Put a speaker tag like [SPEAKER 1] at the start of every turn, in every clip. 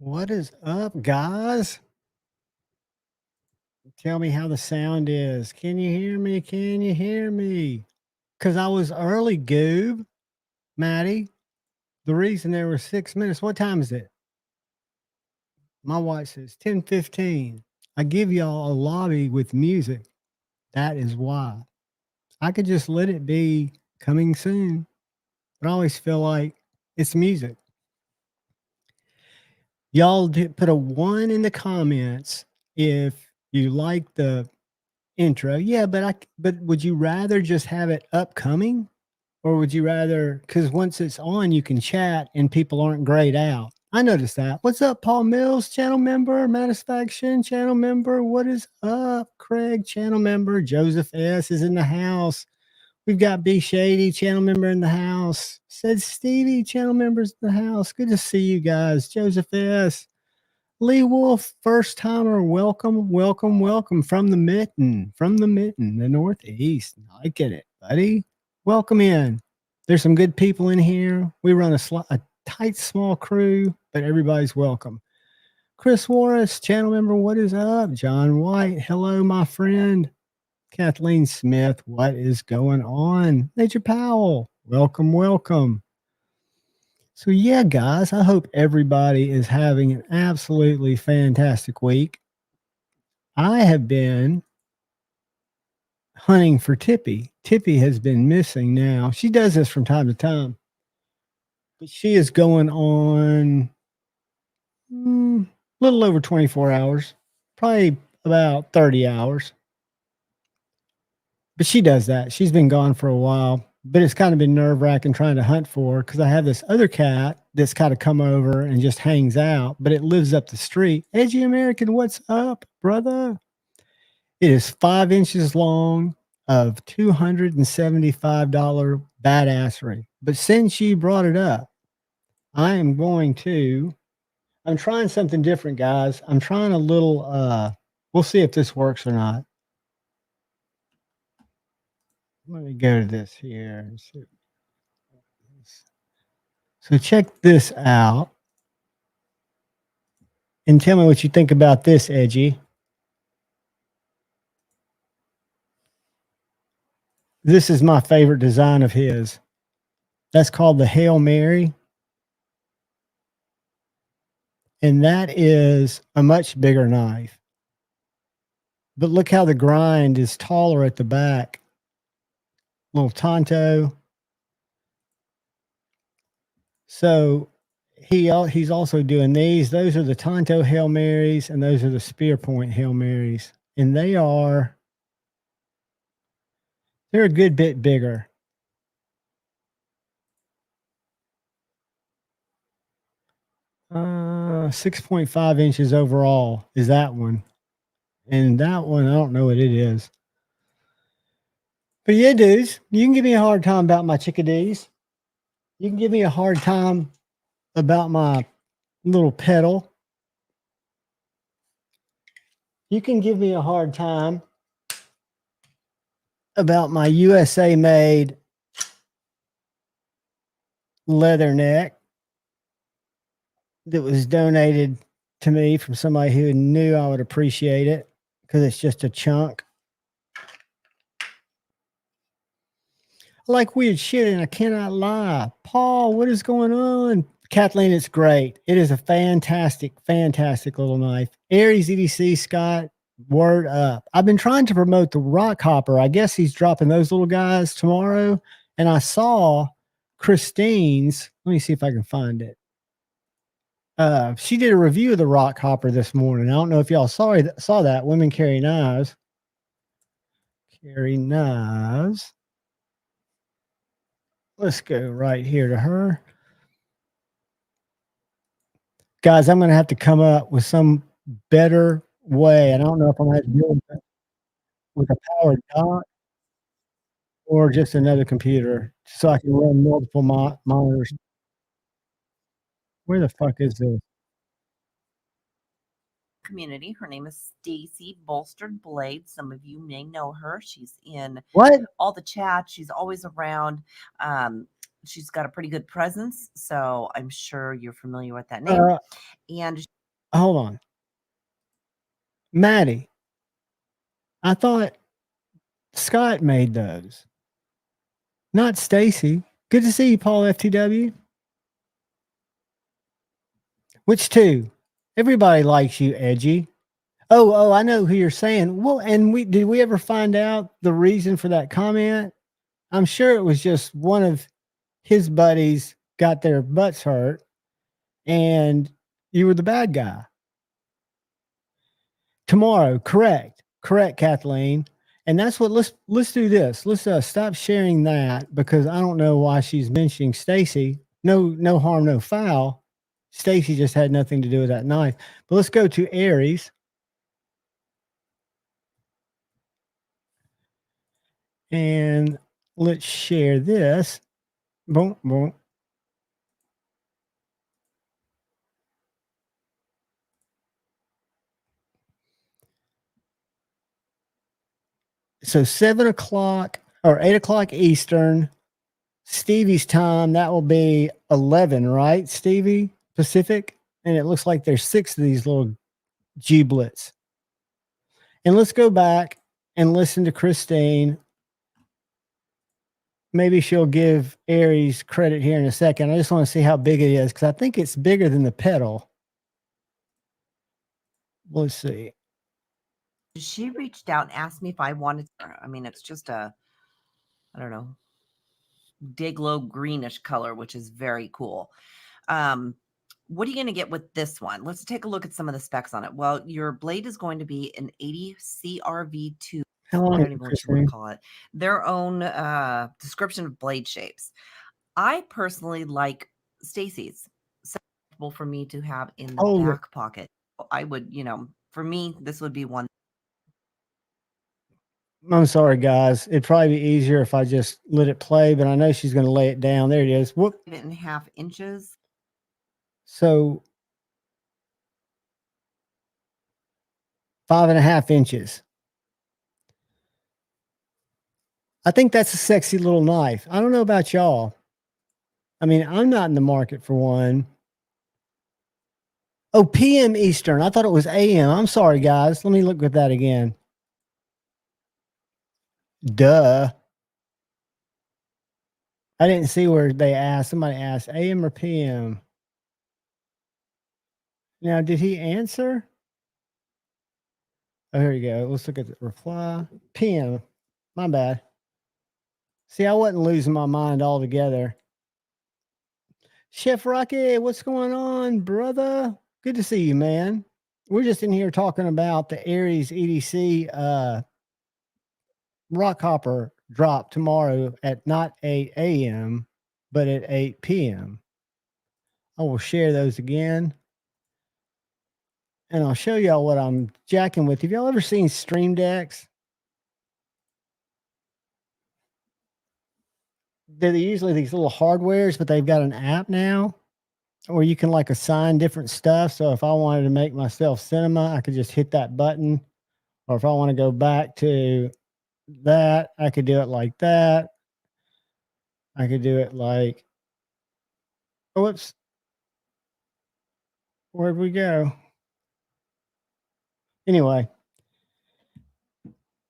[SPEAKER 1] What is up, guys? Tell me how the sound is. Can you hear me? Can you hear me? Because I was early, Goob, Maddie. The reason there were 6 minutes. What time is it? My watch says 10:15. I give y'all a lobby with music. That is why. I could just let it be coming soon. But I always feel like it's music. Y'all put a one in the comments if you like the intro. Yeah, but would you rather just have it upcoming, or would you rather, because once it's on you can chat and people aren't grayed out? I noticed that. What's up, Paul Mills, channel member? Matisfaction, channel member. What is up, Craig, channel member? Joseph S is in the house. We've got B Shady, channel member in the house. Said Stevie, channel members in the house. Good to see you guys. Joseph S, Lee Wolf, first timer, welcome, welcome, welcome from the mitten, the Northeast. Liking it, buddy. Welcome in. There's some good people in here. We run a tight, small crew, but everybody's welcome. Chris Warris, channel member, what is up? John White, hello, my friend. Kathleen Smith, what is going on? Major Powell, welcome, welcome. So, yeah, guys, I hope everybody is having an absolutely fantastic week. I have been hunting for Tippy. Tippy has been missing now. She does this from time to time, but she is going on a little over 24 hours, probably about 30 hours. But she does that. She's been gone for a while, but it's kind of been nerve wracking trying to hunt for her because I have this other cat that's kind of come over and just hangs out, but it lives up the street. Edgy American, what's up, brother? It is 5 inches long of $275 badassery. But since you brought it up, I'm trying something different, guys. I'm trying a little, we'll see if this works or not. Let me go to this here and see. So check this out and tell me what you think about this, Edgy. This is my favorite design of his. That's called the Hail Mary. And that is a much bigger knife. But look how the grind is taller at the back. Little Tonto. So he's also doing these. Those are the Tonto Hail Marys, and those are the Spear Point Hail Marys. And they're a good bit bigger. Uh, 6.5 inches overall is that one. And that one, I don't know what it is. But yeah, dudes, you can give me a hard time about my chickadees. You can give me a hard time about my little pedal. You can give me a hard time about my USA made leather neck that was donated to me from somebody who knew I would appreciate it because it's just a chunk. I like weird shit and I cannot lie. Paul, what is going on? Kathleen, it's great. It is a fantastic, fantastic little knife. Aries EDC, Scott, word up. I've been trying to promote the rock hopper. I guess he's dropping those little guys tomorrow. And I saw Christine's. Let me see if I can find it. She did a review of the rock hopper this morning. I don't know if y'all saw that. Women carry knives. Carry knives. Let's go right here to her. Guys, I'm going to have to come up with some better way. I don't know if I'm going to deal with a powered dock or just another computer so I can run multiple monitors. Where the fuck is this?
[SPEAKER 2] Community. Her name is Stacy Bolstered Blade. Some of you may know her. She's in
[SPEAKER 1] What?
[SPEAKER 2] all the chats. She's always around. She's got a pretty good presence, so I'm sure you're familiar with that name. And
[SPEAKER 1] Hold on. Maddie, I thought Scott made those, not Stacy. Good to see you, Paul FTW. Which two? Everybody likes you, Edgy. Oh, I know who you're saying. Well, and did we ever find out the reason for that comment? I'm sure it was just one of his buddies got their butts hurt and you were the bad guy. Tomorrow, correct. Correct, Kathleen. And that's what let's do this. Let's stop sharing that because I don't know why she's mentioning Stacy. No harm, no foul. Stacy just had nothing to do with that knife. But let's go to Aries. And let's share this. Boom, boom. So 7 o'clock or 8 o'clock Eastern, Stevie's time, that will be 11, right, Stevie? Pacific? And it looks like there's 6 of these little giblets. And let's go back and listen to Christine. Maybe she'll give Aries credit here in a second. I just want to see how big it is because I think it's bigger than the pedal. Let's see.
[SPEAKER 2] She reached out and asked me if I wanted. I mean, it's just a, I don't know, Day-Glo greenish color, which is very cool. What are you going to get with this one? Let's take a look at some of the specs on it. Well, your blade is going to be an 80 CRV2.
[SPEAKER 1] How long
[SPEAKER 2] I
[SPEAKER 1] is
[SPEAKER 2] don't
[SPEAKER 1] it,
[SPEAKER 2] even know what you
[SPEAKER 1] Christine?
[SPEAKER 2] want to call it. Their own description of blade shapes. I personally like Stacy's. So comfortable for me to have in the
[SPEAKER 1] Hold it.
[SPEAKER 2] back pocket. I would, for me, this would be one.
[SPEAKER 1] I'm sorry, guys. It'd probably be easier if I just let it play, but I know she's going to lay it down. There it is. Whoop.
[SPEAKER 2] 8.5 inches.
[SPEAKER 1] So 5.5 inches. I think that's a sexy little knife. I don't know about y'all. I mean, I'm not in the market for one. Oh, PM Eastern. I thought it was AM. I'm sorry, guys. Let me look at that again. Duh. I didn't see where they asked. Somebody asked AM or PM. Now, did he answer? Oh, here you go. Let's look at the reply. PM. My bad. See, I wasn't losing my mind altogether. Chef Rocky, what's going on, brother? Good to see you, man. We're just in here talking about the Aries EDC rock hopper drop tomorrow at not 8 a.m., but at 8 p.m. I will share those again. And I'll show y'all what I'm jacking with. Have y'all ever seen Stream Decks? They're usually these little hardwares, but they've got an app now where you can like assign different stuff. So if I wanted to make myself cinema, I could just hit that button. Or if I want to go back to that, I could do it like that. I could do it like, oh, whoops. Where'd we go? Anyway.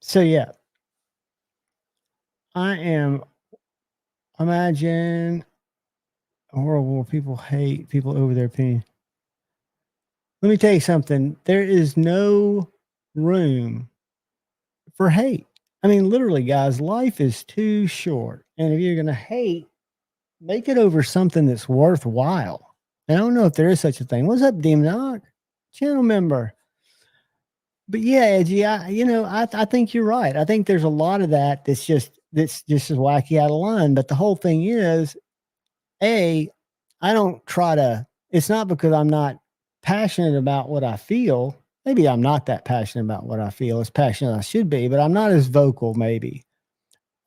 [SPEAKER 1] So yeah. Imagine a world where people hate people over their opinion. Let me tell you something. There is no room for hate. I mean, literally, guys, life is too short. And if you're going to hate, make it over something that's worthwhile. And I don't know if there is such a thing. What's up, Demon Dog? Channel member. But yeah, Edgy, I think you're right. I think there's a lot of that's just as wacky out of line. But the whole thing is, I don't try to. It's not because I'm not passionate about what I feel. Maybe I'm not that passionate about what I feel as passionate as I should be, but I'm not as vocal. Maybe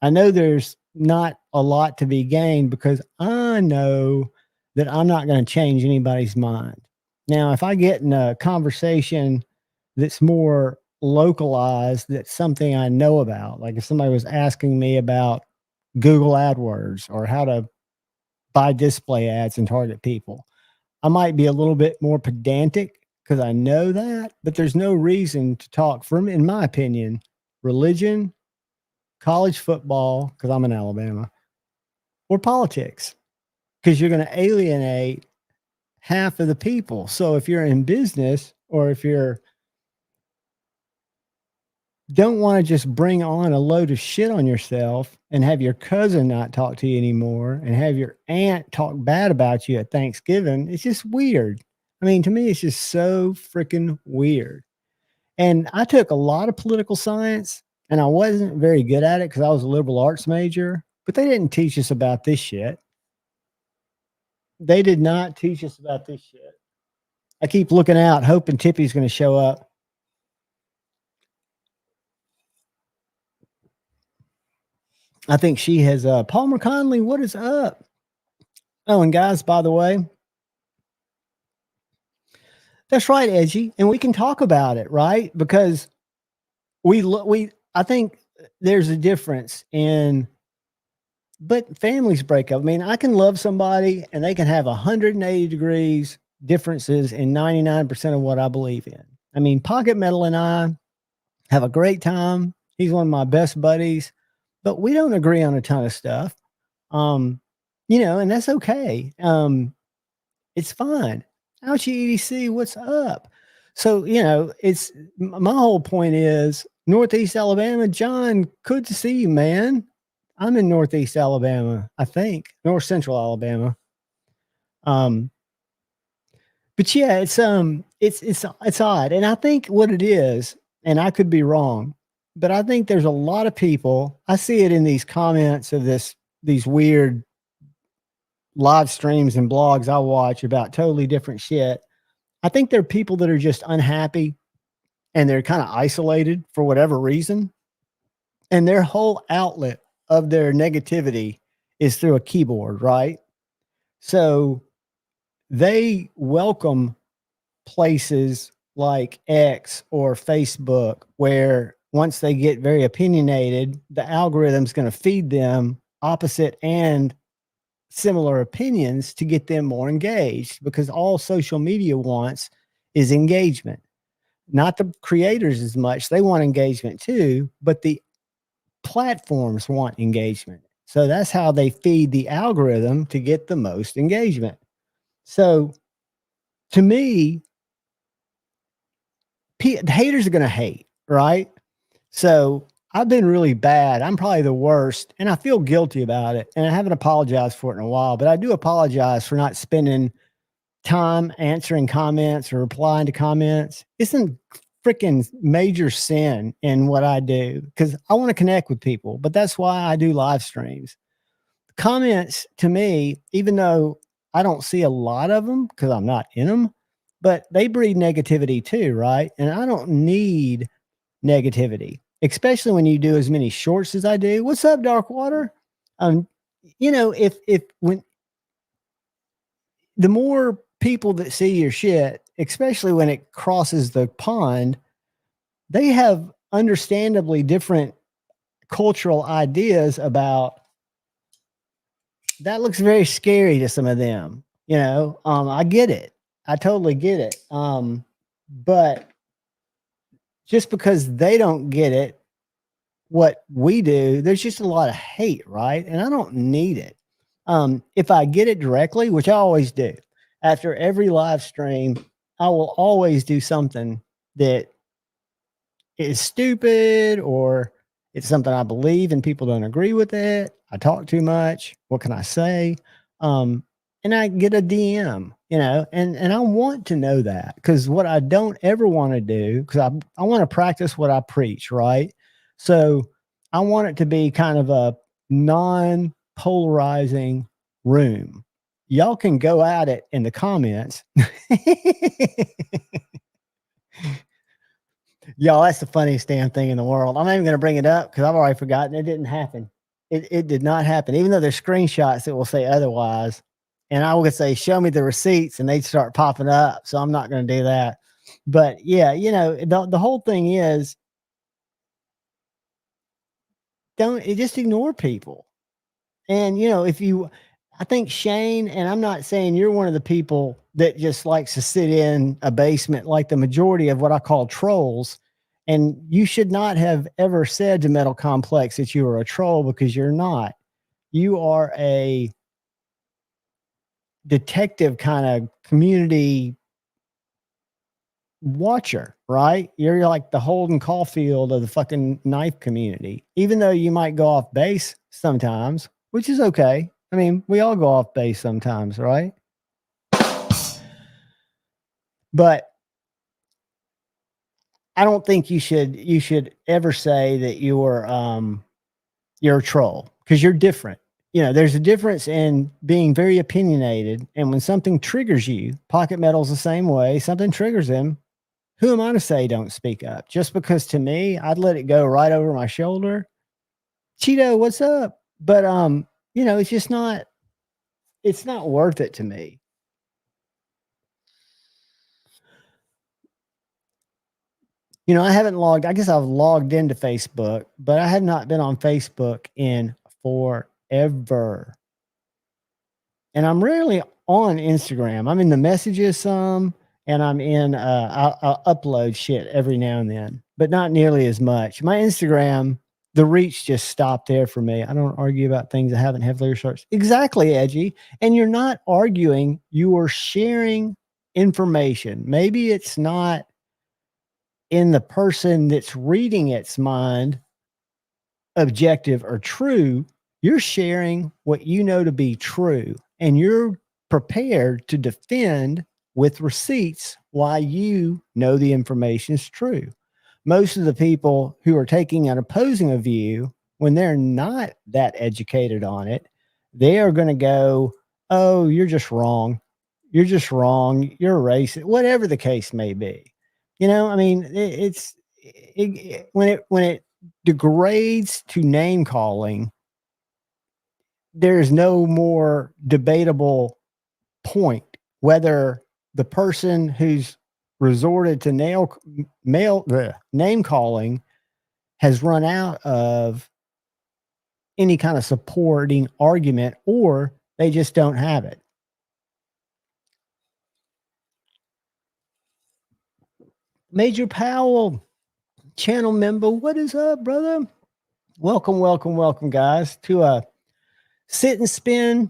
[SPEAKER 1] I know there's not a lot to be gained because I know that I'm not going to change anybody's mind. Now, if I get in a conversation that's more localized, that's something I know about. Like if somebody was asking me about Google AdWords or how to buy display ads and target people, I might be a little bit more pedantic because I know that, but there's no reason to talk from, in my opinion, religion, college football, because I'm in Alabama, or politics, because you're going to alienate half of the people. So if you're in business or if you're don't want to just bring on a load of shit on yourself and have your cousin not talk to you anymore and have your aunt talk bad about you at Thanksgiving, it's just weird. I mean, to me, it's just so freaking weird. And I took a lot of political science and I wasn't very good at it because I was a liberal arts major, but they didn't teach us about this shit. They did not teach us about this shit. I keep looking out, hoping Tippy's going to show up. I think she has Palmer Conley, what is up? Oh, and guys, by the way, that's right, Edgy, and we can talk about it, right? Because I think there's a difference in, but families break up. I mean, I can love somebody and they can have 180 degrees differences in 99% of what I believe in. I mean, Pocket Metal and I have a great time. He's one of my best buddies, but we don't agree on a ton of stuff. And that's okay. It's fine. Ouchie EDC, what's up? So, it's my whole point is Northeast Alabama. John, good to see you, man. I'm in Northeast Alabama, I think, North Central Alabama. But yeah, it's odd. And I think what it is, and I could be wrong, but I think there's a lot of people, I see it in these comments of these weird live streams and blogs I watch about totally different shit. I think there are people that are just unhappy and they're kind of isolated for whatever reason. And their whole outlet of their negativity is through a keyboard, right? So they welcome places like X or Facebook where once they get very opinionated, the algorithm's going to feed them opposite and similar opinions to get them more engaged, because all social media wants is engagement. Not the creators as much. They want engagement too, but the platforms want engagement. So that's how they feed the algorithm to get the most engagement. So to me, haters are going to hate, right? So I've been really bad. I'm probably the worst, and I feel guilty about it. And I haven't apologized for it in a while, but I do apologize for not spending time answering comments or replying to comments. It's a freaking major sin in what I do because I want to connect with people, but that's why I do live streams. Comments to me, even though I don't see a lot of them because I'm not in them, but they breed negativity too, right? And I don't need negativity, especially when you do as many shorts as I do. What's up, Darkwater? If when the more people that see your shit, especially when it crosses the pond, they have understandably different cultural ideas about that. Looks very scary to some of them. I get it. I totally get it. But just because they don't get it, what we do, there's just a lot of hate, right? And I don't need it. If I get it directly, which I always do, after every live stream, I will always do something that is stupid or it's something I believe and people don't agree with it. I talk too much. What can I say? And I get a DM, and I want to know that, because what I don't ever want to do, because I want to practice what I preach, right? So I want it to be kind of a non-polarizing room. Y'all can go at it in the comments. Y'all, that's the funniest damn thing in the world. I'm not even going to bring it up because I've already forgotten. It didn't happen. It did not happen, even though there's screenshots that will say otherwise. And I would say, show me the receipts, and they'd start popping up. So I'm not going to do that. But yeah, the whole thing is, just ignore people. And, I think Shane, and I'm not saying you're one of the people that just likes to sit in a basement like the majority of what I call trolls. And you should not have ever said to Metal Complex that you were a troll, because you're not. You are a detective kind of community watcher, right? You're like the Holden Caulfield of the fucking knife community, even though you might go off base sometimes, which is okay. I mean, we all go off base sometimes, right? But I don't think you should ever say that you're a troll, because you're different. You know, there's a difference in being very opinionated, and when something triggers you, Pocket Metal's the same way. Something triggers him. Who am I to say don't speak up? Just because to me, I'd let it go right over my shoulder. Cheeto, what's up? But you know, it's not worth it to me. You know, I guess I've logged into Facebook, but I have not been on Facebook in forever. And I'm rarely on Instagram. I'm in the messages some, and I'm in I'll upload shit every now and then, but not nearly as much. My Instagram, the reach just stopped there for me. I don't argue about things I haven't heavily researched. Exactly, Edgy. And you're not arguing, you are sharing information. Maybe it's not in the person that's reading its mind objective or true. You're sharing what you know to be true, and you're prepared to defend with receipts why you know the information is true. Most of the people who are taking an opposing view, when they're not that educated on it, they are going to go, oh, you're just wrong. You're just wrong. You're a racist, whatever the case may be. You know, I mean, when it degrades to name calling, there is no more debatable point whether the person who's resorted to name calling has run out of any kind of supporting argument, or they just don't have it. Major Powell, channel member, what is up, brother? Welcome, welcome, welcome, guys, to a sit and spin.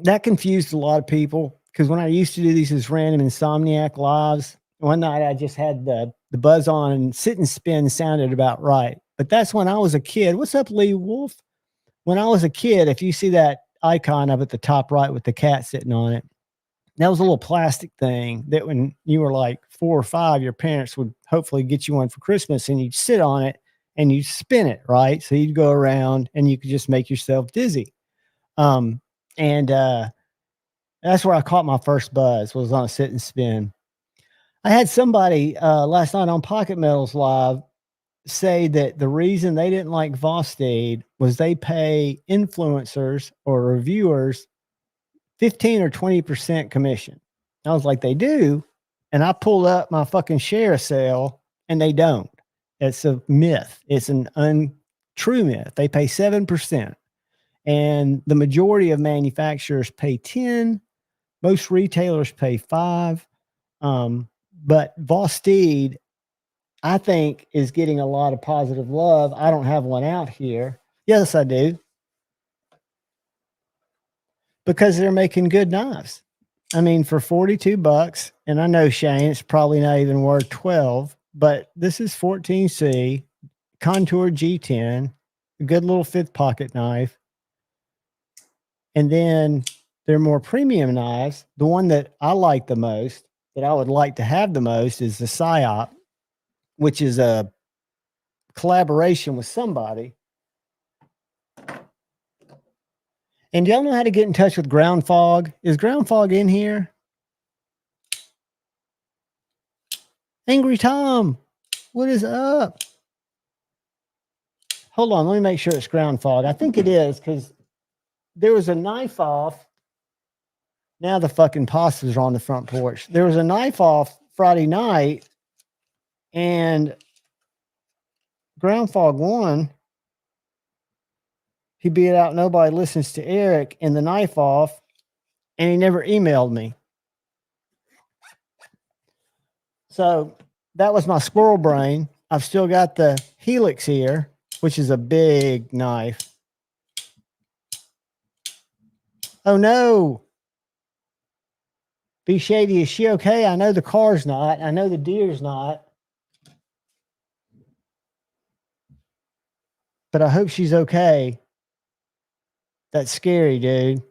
[SPEAKER 1] That confused a lot of people, because when I used to do these as random Insomniac lives, one night I just had the buzz on, and sit and spin sounded about right. But that's when I was a kid. What's up, Lee Wolf? When I was a kid, if you see that icon up at the top right with the cat sitting on it, that was a little plastic thing that when you were like 4 or 5, your parents would hopefully get you one for Christmas, and you'd sit on it and you'd spin it, right? So you'd go around and you could just make yourself dizzy. And that's where I caught my first buzz, was on a sit and spin. I had somebody last night on Pocket Metal's live say that the reason they didn't like Vostade was they pay influencers or reviewers 15 or 20% commission. I was like, they do. And I pulled up my fucking share sale, and they don't. It's a myth. It's an untrue myth. They pay 7%. And the majority of manufacturers pay 10. Most retailers pay 5. But Vostede, I think, is getting a lot of positive love. I don't have one out here. Yes, I do. Because they're making good knives. I mean, for $42, and I know, Shane, it's probably not even worth 12, but this is 14C, Contour G10, a good little 5th pocket knife. And then they're more premium knives. The one that I like the most, that I would like to have the most, is the Psyop, which is a collaboration with somebody. And do y'all know how to get in touch with Ground Fog? Is Ground Fog in here? Angry Tom, what is up? Hold on, let me make sure it's Ground Fog. I think it is, because there was a knife off. Now the fucking pastas are on the front porch. There was a knife off Friday night, and Ground Fog 1, he beat out Nobody Listens to Eric and the knife off, and he never emailed me. So that was my squirrel brain. I've still got the Helix here, which is a big knife. Oh no. Be Shady, is she okay? I know the car's not. I know the deer's not. But I hope she's okay. That's scary, dude.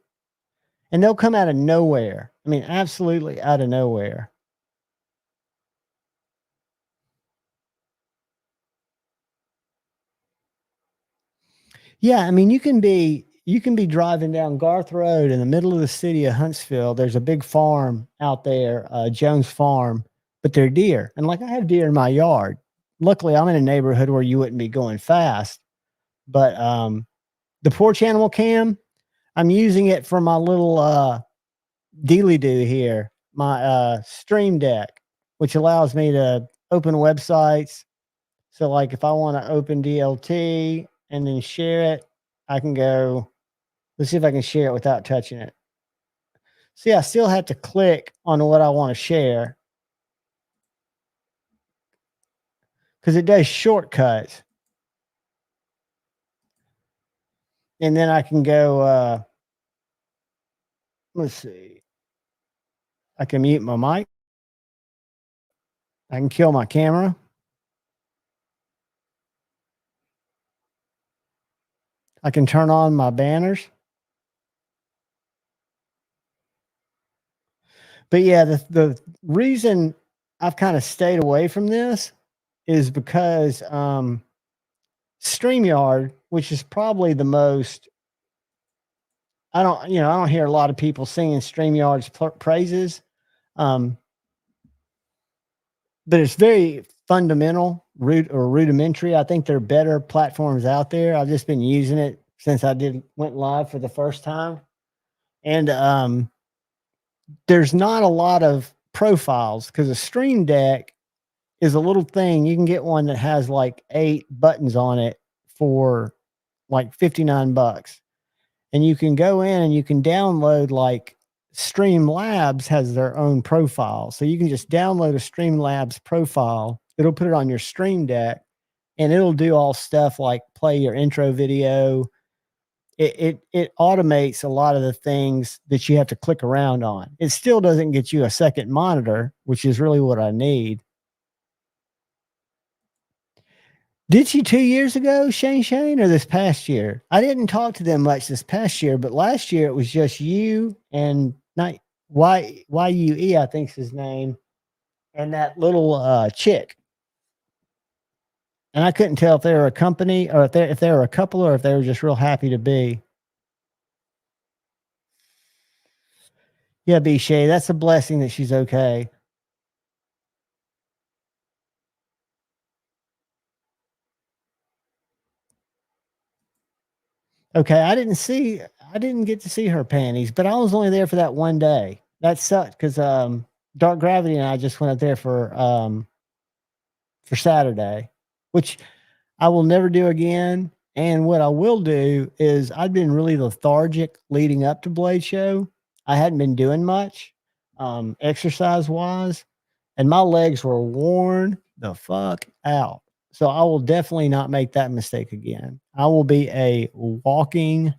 [SPEAKER 1] And they'll come out of nowhere. I mean, absolutely out of nowhere. Yeah, I mean, you can be driving down Garth Road in the middle of the city of Huntsville. There's a big farm out there, Jones Farm, but they're deer. And like I have deer in my yard. Luckily, I'm in a neighborhood where you wouldn't be going fast. But the porch animal cam, I'm using it for my little dealy do here, my stream deck, which allows me to open websites. So like if I want to open DLT and then share it, I can go, let's see if I can share it without touching it. See, I still have to click on what I want to share because it does shortcuts. And then I can go, let's see. I can mute my mic. I can kill my camera. I can turn on my banners. But yeah, the reason I've kind of stayed away from this is because StreamYard, which is probably the most, I don't hear a lot of people singing StreamYard's praises. But it's very fundamental, rudimentary. I think there are better platforms out there. I've just been using it since I went live for the first time. And there's not a lot of profiles because a Stream Deck is a little thing. You can get one that has like 8 buttons on it for like $59. And you can go in and you can download, like Streamlabs has their own profile. So you can just download a Streamlabs profile. It'll put it on your Stream Deck and it'll do all stuff like play your intro video. It automates a lot of the things that you have to click around on. It still doesn't get you a second monitor, which is really what I need. Did she 2 years ago, Shane, or this past year? I didn't talk to them much this past year, but last year it was just you and not YUE, I think's his name, and that little chick. And I couldn't tell if they were a company or if they were a couple or if they were just real happy to be. Yeah, B Shay, that's a blessing that she's okay. Okay, I didn't get to see her panties, but I was only there for that one day. That sucked because Dark Gravity and I just went up there for Saturday, which I will never do again. And what I will do is I've been really lethargic leading up to Blade Show. I hadn't been doing much exercise wise, and my legs were worn the fuck out. So I will definitely not make that mistake again. I will be a walking,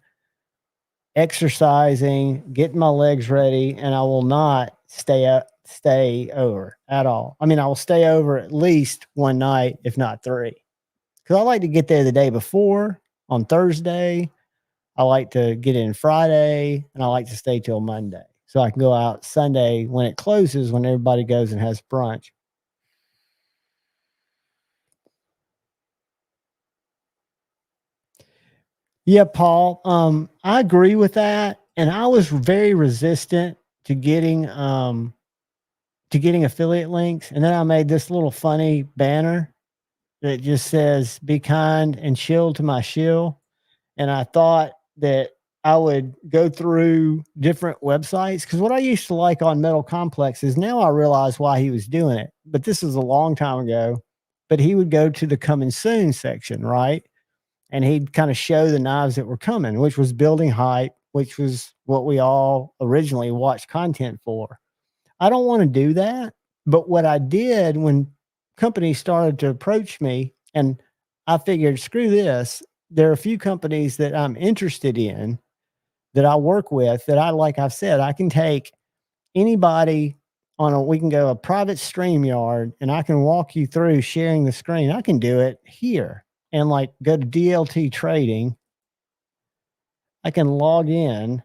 [SPEAKER 1] exercising, getting my legs ready, and I will not stay over at all. I mean, I will stay over at least one night, if not 3. Because I like to get there the day before on Thursday. I like to get in Friday, and I like to stay till Monday. So I can go out Sunday when it closes, when everybody goes and has brunch. Yeah, Paul. I agree with that. And I was very resistant to getting affiliate links. And then I made this little funny banner that just says, "Be kind and chill to my shill." And I thought that I would go through different websites because what I used to like on Metal Complex is now I realize why he was doing it. But this is a long time ago. But he would go to the coming soon section, right? and he'd kind of show the knives that were coming, which was building hype, which was what we all originally watched content for. I don't want to do that. But what I did when companies started to approach me, and I figured, screw this, there are a few companies that I'm interested in that I work with that like I've said, I can take anybody we can go a private stream yard and I can walk you through sharing the screen. I can do it here and like go to DLT trading. I can log in.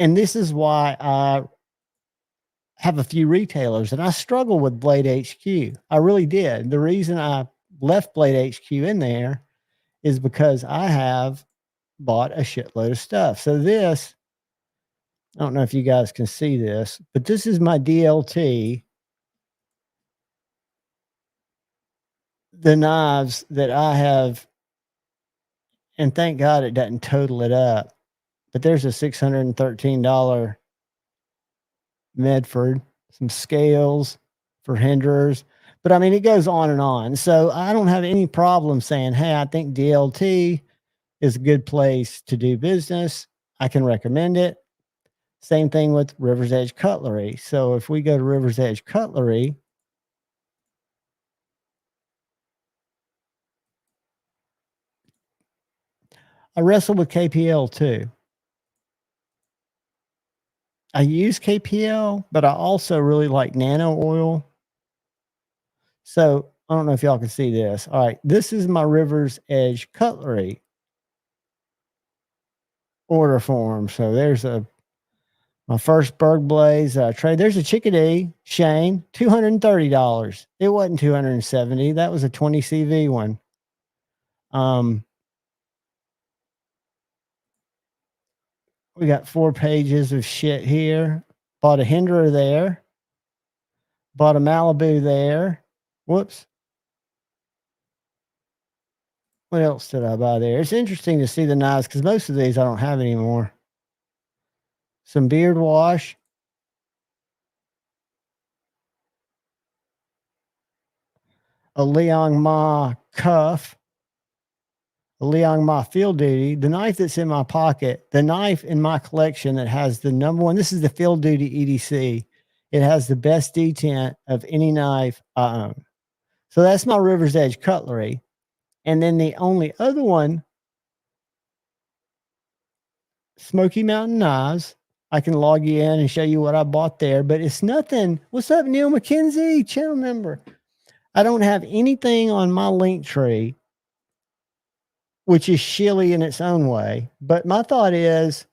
[SPEAKER 1] And this is why I have a few retailers and I struggle with Blade HQ. I really did. The reason I left Blade HQ in there is because I have bought a shitload of stuff. So this, I don't know if you guys can see this, but this is my DLT. The knives that I have, and thank God it doesn't total it up, but there's a $613 Medford, some scales for hinderers. But I mean, it goes on and on. So I don't have any problem saying, hey, I think DLT is a good place to do business. I can recommend it. Same thing with River's Edge Cutlery. So if we go to River's Edge Cutlery, I wrestle with KPL too. I use KPL, but I also really like nano oil. So I don't know if y'all can see this. All right, this is my River's Edge Cutlery order form. So there's my first Berg Blaze trade. There's a Chickadee Shane, $230. It wasn't $270. That was a 20 CV one. We got 4 pages of shit here. Bought a Hinderer there. Bought a Malibu there. Whoops. What else did I buy there? It's interesting to see the knives because most of these I don't have anymore. Some beard wash. A Liang Ma cuff. A Liang Ma field duty. The knife that's in my pocket. The knife in my collection that has the number one. This is the field duty EDC. It has the best detent of any knife I own. So that's my River's Edge Cutlery. And then the only other one, Smoky Mountain Knives. I can log you in and show you what I bought there, but it's nothing. What's up, Neil McKenzie, channel member? I don't have anything on my link tree, which is shilly in its own way. But my thought is,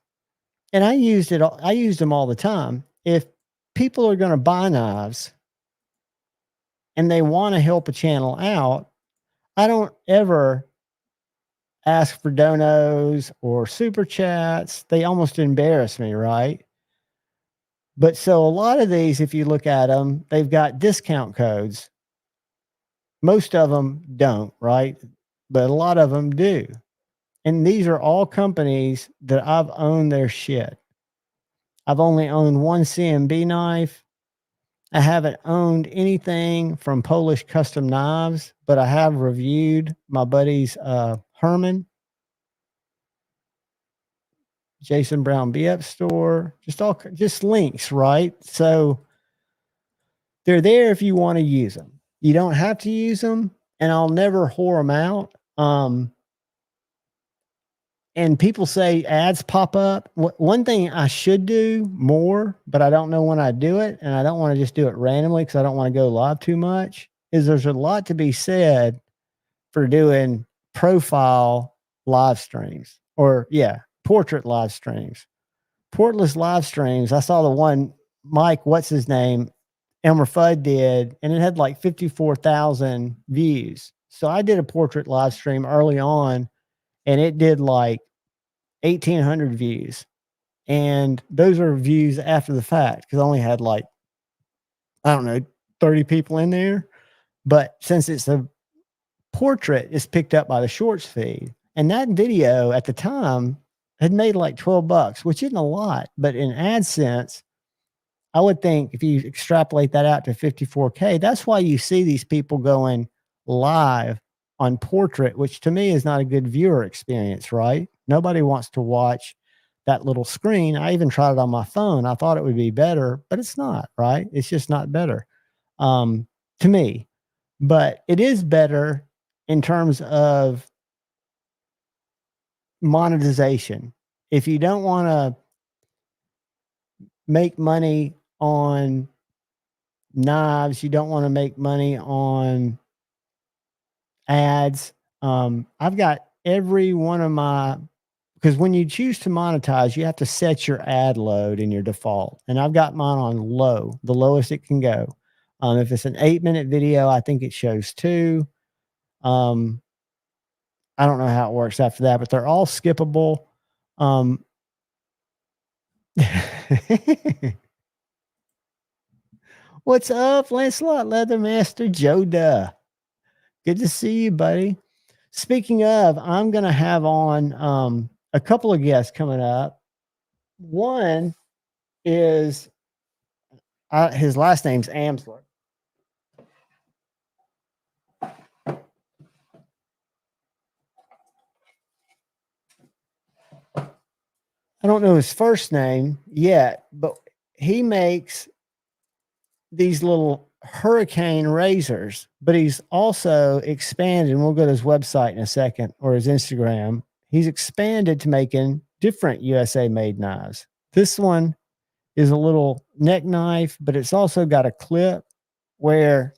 [SPEAKER 1] and I used them all the time. If people are going to buy knives and they want to help a channel out, I don't ever ask for donos or super chats. They almost embarrass me, right? But so a lot of these, if you look at them, they've got discount codes. Most of them don't, right? But a lot of them do. And these are all companies that I've owned their shit. I've only owned one CMB knife. I haven't owned anything from Polish Custom Knives, but I have reviewed my buddy's Herman, Jason Brown BF store, just links, right? So they're there if you want to use them. You don't have to use them, and I'll never whore them out. And people say ads pop up. One thing I should do more, but I don't know when I do it, and I don't want to just do it randomly because I don't want to go live too much, is there's a lot to be said for doing profile live streams portrait live streams. Portless live streams. I saw the one Mike, what's his name, Elmer Fudd did, and it had like 54,000 views. So I did a portrait live stream early on, and it did like 1,800 views. And those are views after the fact because I only had like, I don't know, 30 people in there. But since it's a portrait, it's picked up by the shorts feed. And that video at the time had made like $12, which isn't a lot. But in AdSense, I would think if you extrapolate that out to 54K, that's why you see these people going live on portrait, which to me is not a good viewer experience, right? Nobody wants to watch that little screen. I even tried it on my phone. I thought it would be better, but it's not, right? It's just not better to me. But it is better in terms of monetization. If you don't want to make money on knives, you don't want to make money on ads. I've got every one of my, because when you choose to monetize, you have to set your ad load in your default. And I've got mine on low, the lowest it can go. If it's an 8-minute video, I think it shows 2. Um, I don't know how it works after that, but they're all skippable. Um, What's up, Lancelot Leathermaster Joe Duh? Good to see you, buddy. Speaking of, I'm going to have on a couple of guests coming up. One is his last name's Amsler. I don't know his first name yet, but he makes these little hurricane razors, but he's also expanded, and we'll go to his website in a second, or his Instagram. He's expanded to making different USA made knives. This one is a little neck knife, but it's also got a clip where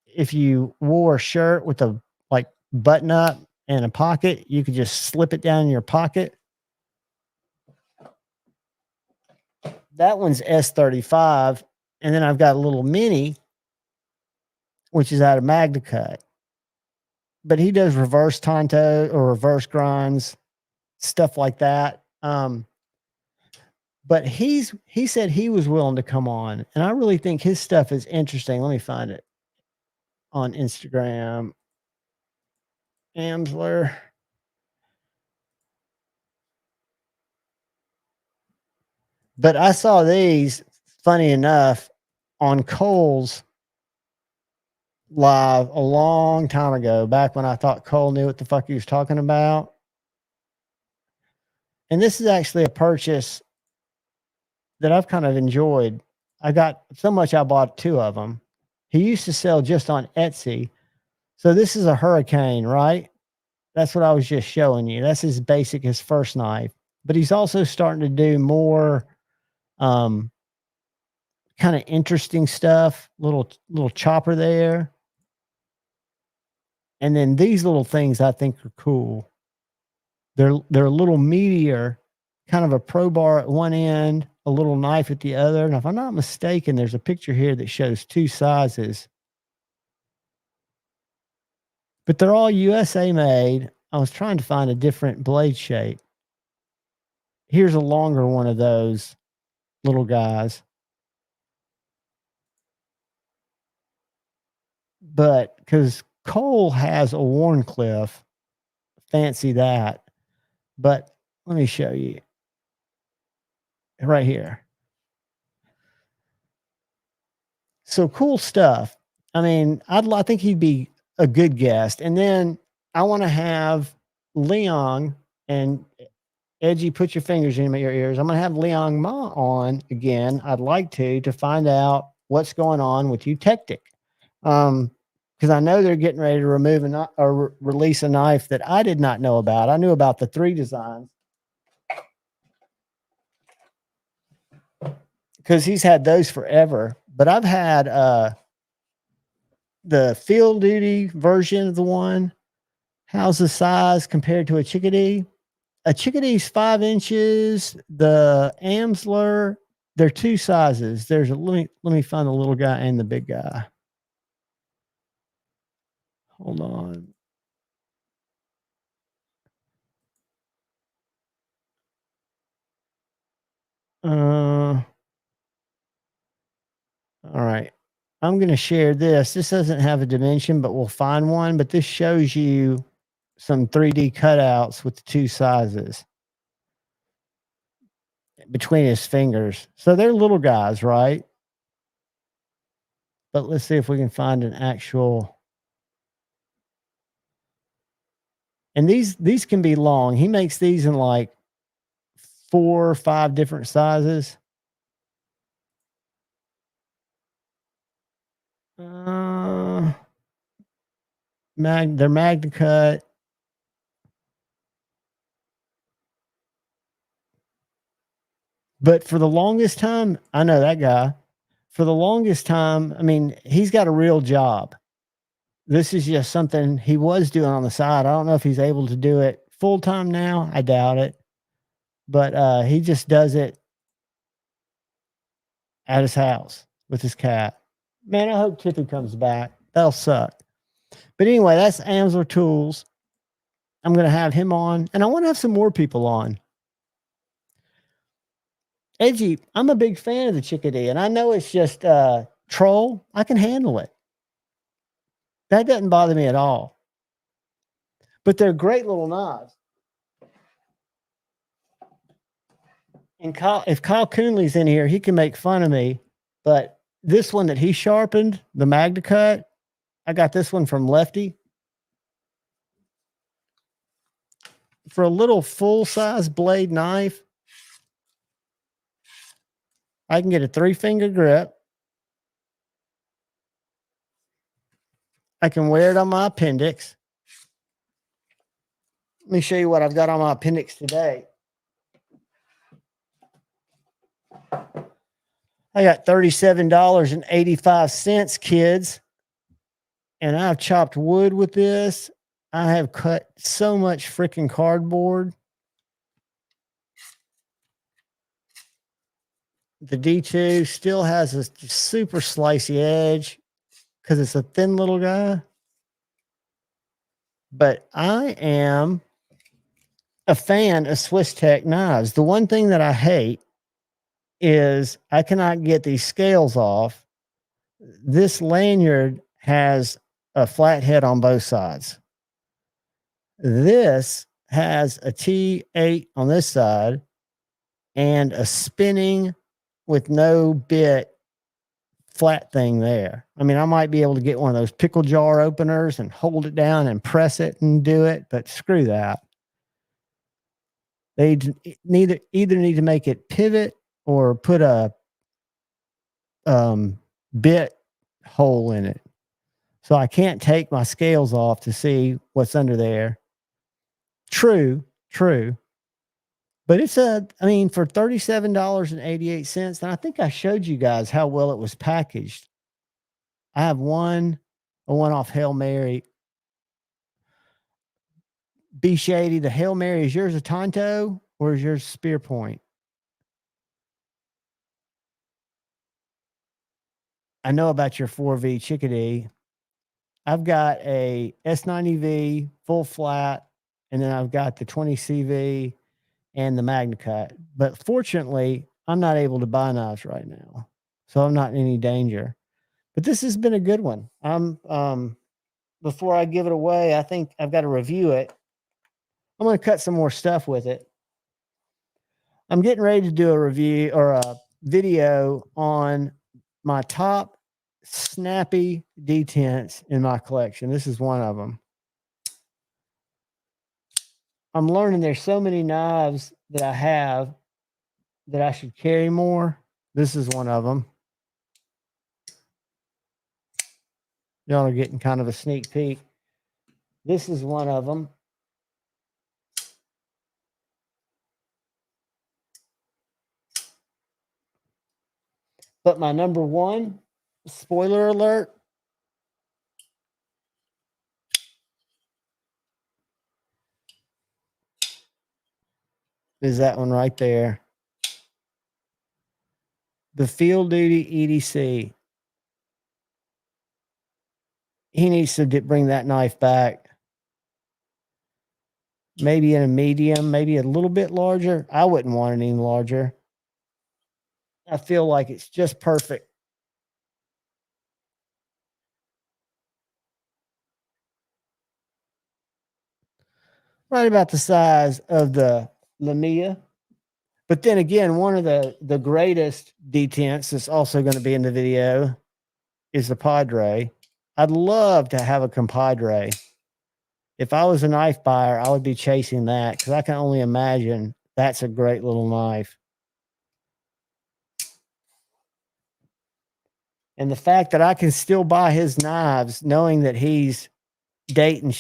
[SPEAKER 1] if you wore a shirt with a like button up and a pocket, you could just slip it down in your pocket. That one's S35. And then I've got a little mini, which is out of Magna Cut. But he does reverse Tonto or reverse grinds, stuff like that. But he said he was willing to come on, and I really think his stuff is interesting. Let me find it on Instagram. Amsler. But I saw these, funny enough, on Cole's live a long time ago, back when I thought Cole knew what the fuck he was talking about. And this is actually a purchase that I've kind of enjoyed. I got so much I bought 2 of them. He used to sell just on Etsy. So this is a Hurricane, right? That's what I was just showing you. That's his first knife. But he's also starting to do more kind of interesting stuff. Little chopper there. And then these little things I think are cool. They're a little meatier, kind of a pro bar at one end, a little knife at the other. And if I'm not mistaken, there's a picture here that shows 2 sizes. But they're all USA made. I was trying to find a different blade shape. Here's a longer one of those little guys. But because Cole has a Warncliffe, fancy that. But let me show you right here. So cool stuff. I mean, I think he'd be a good guest. And then I want to have Leon and Edgy, put your fingers in your ears. I'm going to have Leon Ma on again. I'd like to find out what's going on with Eutectic. Because I know they're getting ready to remove or release a knife that I did not know about. I knew about the 3 designs because he's had those forever. But I've had the field duty version of the one. How's the size compared to a chickadee? A chickadee's 5 inches. The Amsler, they're 2 sizes. There's a let me find the little guy and the big guy. Hold on. All right. I'm going to share this. This doesn't have a dimension, but we'll find one. But this shows you some 3D cutouts with the 2 sizes between his fingers. So they're little guys, right? But let's see if we can find an actual. And these can be long. He makes these in like 4 or 5 different sizes. They're Magna Cut. But for the longest time, I know that guy. For the longest time, I mean, he's got a real job. This is just something he was doing on the side. I don't know if he's able to do it full time now. I doubt it. But he just does it at his house with his cat. Man, I hope Tippy comes back. That'll suck. But anyway, that's Amsler Tools. I'm going to have him on, and I want to have some more people on. Edgy, I'm a big fan of the Chickadee, and I know it's just troll. I can handle it. That doesn't bother me at all. But they're great little knives. And if Kyle Coonley's in here, he can make fun of me. But this one that he sharpened, the Magna Cut, I got this one from Lefty. For a little full-size blade knife, I can get a 3-finger grip. I can wear it on my appendix. Let me show you what I've got on my appendix today. I got $37.85, kids. And I've chopped wood with this. I have cut so much freaking cardboard. The D2 still has a super slicey edge because it's a thin little guy. But I am a fan of Swiss Tech knives. The one thing that I hate is I cannot get these scales off. This lanyard has a flat head on both sides. This has a T8 on this side and a spinning with no bit flat thing there. I mean, I might be able to get one of those pickle jar openers and hold it down and press it and do it, but screw that. They either need to make it pivot or put a bit hole in it. So I can't take my scales off to see what's under there. True. But it's for $37.88, and I think I showed you guys how well it was packaged. I have a one-off Hail Mary. B Shady, the Hail Mary, is yours a Tonto or is yours Spear Point? I know about your 4V Chickadee. I've got a S90V full flat, and then I've got the 20CV and the Magna Cut. But fortunately, I'm not able to buy knives right now, so I'm not in any danger. But this has been a good one. Before I give it away, I think I've got to review it. I'm going to cut some more stuff with it. I'm getting ready to do a review or a video on my top snappy detents in my collection. This is one of them. I'm learning there's so many knives that I have that I should carry more. This is one of them. Y'all are getting kind of a sneak peek. This is one of them. But my number one, spoiler alert, is that one right there. The Field Duty EDC. He needs to bring that knife back. Maybe in a medium, maybe a little bit larger. I wouldn't want it any larger. I feel like it's just perfect. Right about the size of the Lamia. But then again, one of the greatest detents that's also going to be in the video is the Padre. I'd love to have a compadre. If I was a knife buyer, I would be chasing that because I can only imagine that's a great little knife. And the fact that I can still buy his knives knowing that he's dating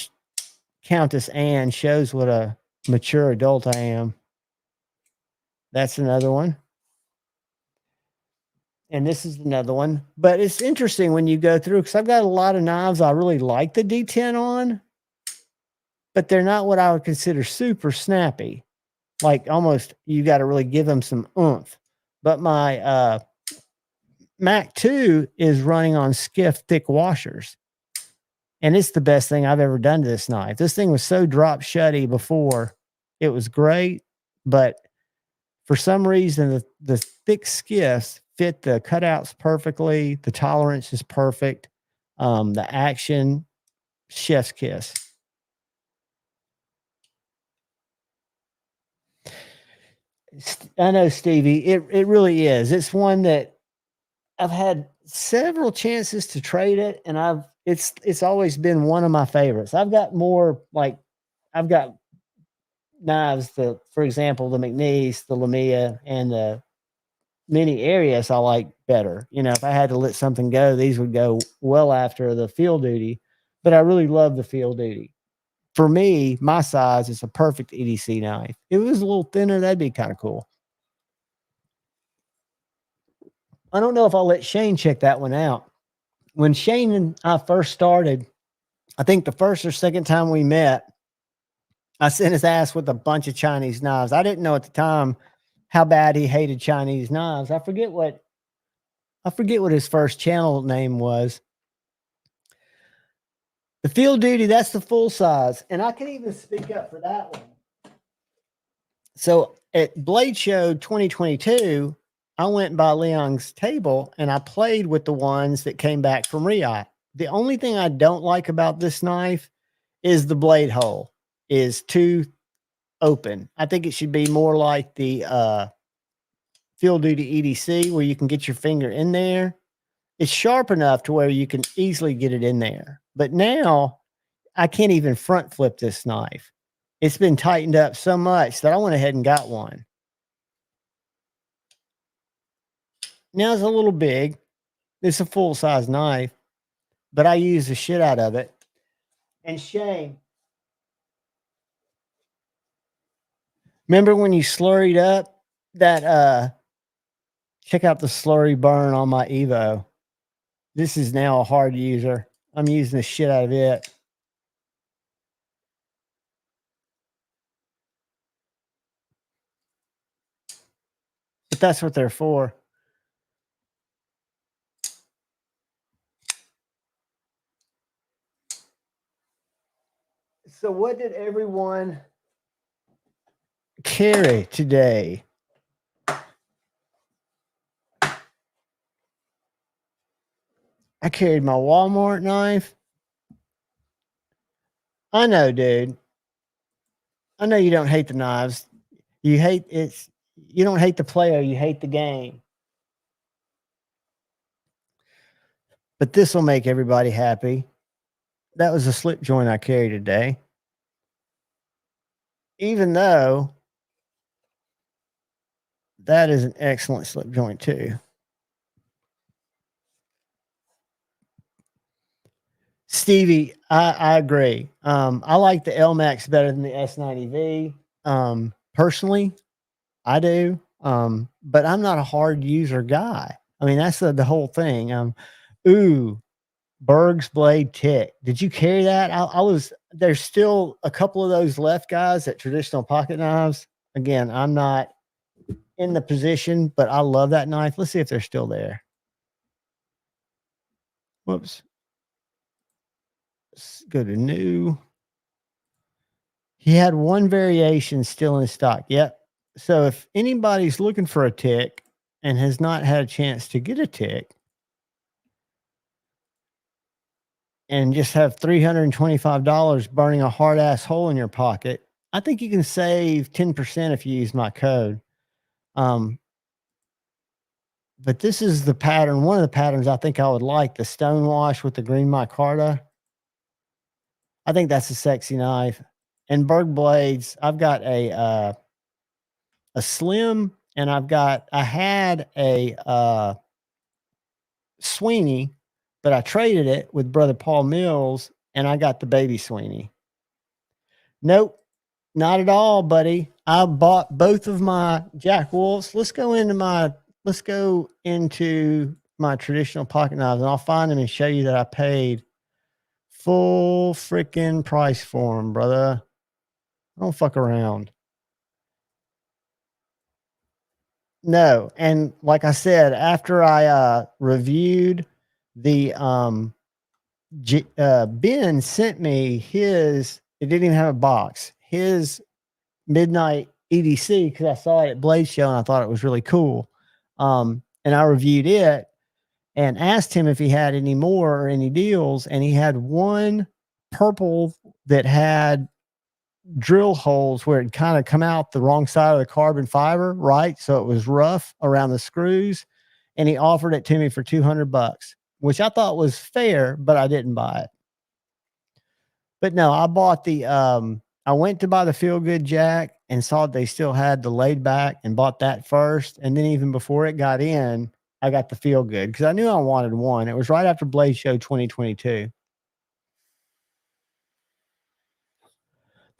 [SPEAKER 1] Countess Anne shows what a mature adult I am. That's another one. And this is another one. But it's interesting when you go through because I've got a lot of knives I really like the D10 on, but they're not what I would consider super snappy. Like almost you got to really give them some oomph. But my Mac 2 is running on Skiff thick washers. And it's the best thing I've ever done to this knife. This thing was so drop shutty before. It was great, but for some reason, the thick skiffs fit the cutouts perfectly. The tolerance is perfect. The action, chef's kiss. I know, Stevie. It really is. It's one that I've had several chances to trade it, and it's always been one of my favorites. I've got knives. For example, the McNeese, the Lamia, and the Mini Arias I like better. You know, if I had to let something go, these would go well after the field duty. But I really love the field duty. For me, my size is a perfect EDC knife. If it was a little thinner, that'd be kind of cool. I don't know if I'll let Shane check that one out. When Shane and I first started, I think the first or second time we met, I sent his ass with a bunch of Chinese knives. I didn't know at the time how bad he hated Chinese knives. I forget what his first channel name was. The field duty, that's the full size. And I can even speak up for that one. So at Blade Show 2022, I went by Leon's table and I played with the ones that came back from Riot. The only thing I don't like about this knife is the blade hole is too open. I think it should be more like the field duty EDC where you can get your finger in there. It's sharp enough to where you can easily get it in there. But now I can't even front flip this knife. It's been tightened up so much that I went ahead and got one. Now it's a little big. It's a full size knife, but I use the shit out of it. And Shane, remember when you slurried up that check out the slurry burn on my Evo. This is now a hard user. I'm using the shit out of it. But that's what they're for. So what did everyone carry today? I carried my Walmart knife. I know, dude. I know you don't hate the knives. You don't hate the player, you hate the game. But this will make everybody happy. That was a slip joint I carried today. Even though that is an excellent slip joint too. Stevie, I agree. I like the LMAX better than the S90V. Personally, I do. But I'm not a hard user guy. I mean, that's the whole thing. Berg's Blade Tick. Did you carry that? There's still a couple of those left, guys, at traditional pocket knives. Again, I'm not in the position, but I love that knife. Let's see if they're still there. Whoops. Let's go to new. He had one variation still in stock. Yep. So if anybody's looking for a tick and has not had a chance to get a tick and just have $325 burning a hard ass hole in your pocket, I think you can save 10% if you use my code. But this is the pattern. One of the patterns I think I would like, the Stonewash with the green micarta. I think that's a sexy knife. And Berg blades, I've got a slim, and I had a Sweeney, but I traded it with brother Paul Mills, and I got the baby Sweeney. Nope, not at all, buddy. I bought both of my Jack Wolfs. Let's go into my traditional pocket knives, and I'll find them and show you that I paid full freaking price for them, brother. I don't fuck around. No, and like I said, after I reviewed the Ben sent me his. It didn't even have a box. His midnight EDC, because I saw it at Blade Show and I thought it was really cool. And I reviewed it and asked him if he had any more or any deals, and he had one purple that had drill holes where it kind of come out the wrong side of the carbon fiber, right? So it was rough around the screws, and he offered it to me for $200, which I thought was fair, but I didn't buy it. But no, I bought I went to buy the Feel Good Jack and saw they still had the laid back and bought that first. And then even before it got in, I got the Feel Good because I knew I wanted one. It was right after Blade Show 2022.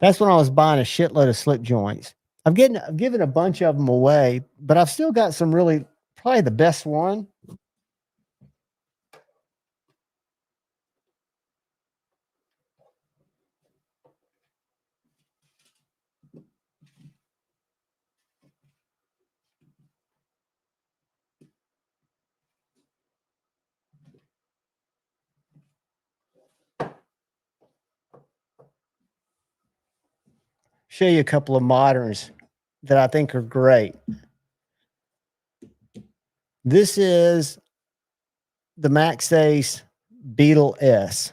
[SPEAKER 1] That's when I was buying a shitload of slip joints. I've given a bunch of them away, but I've still got some really, probably the best one. Show you a couple of moderns that I think are great. This is the Max Ace Beetle S.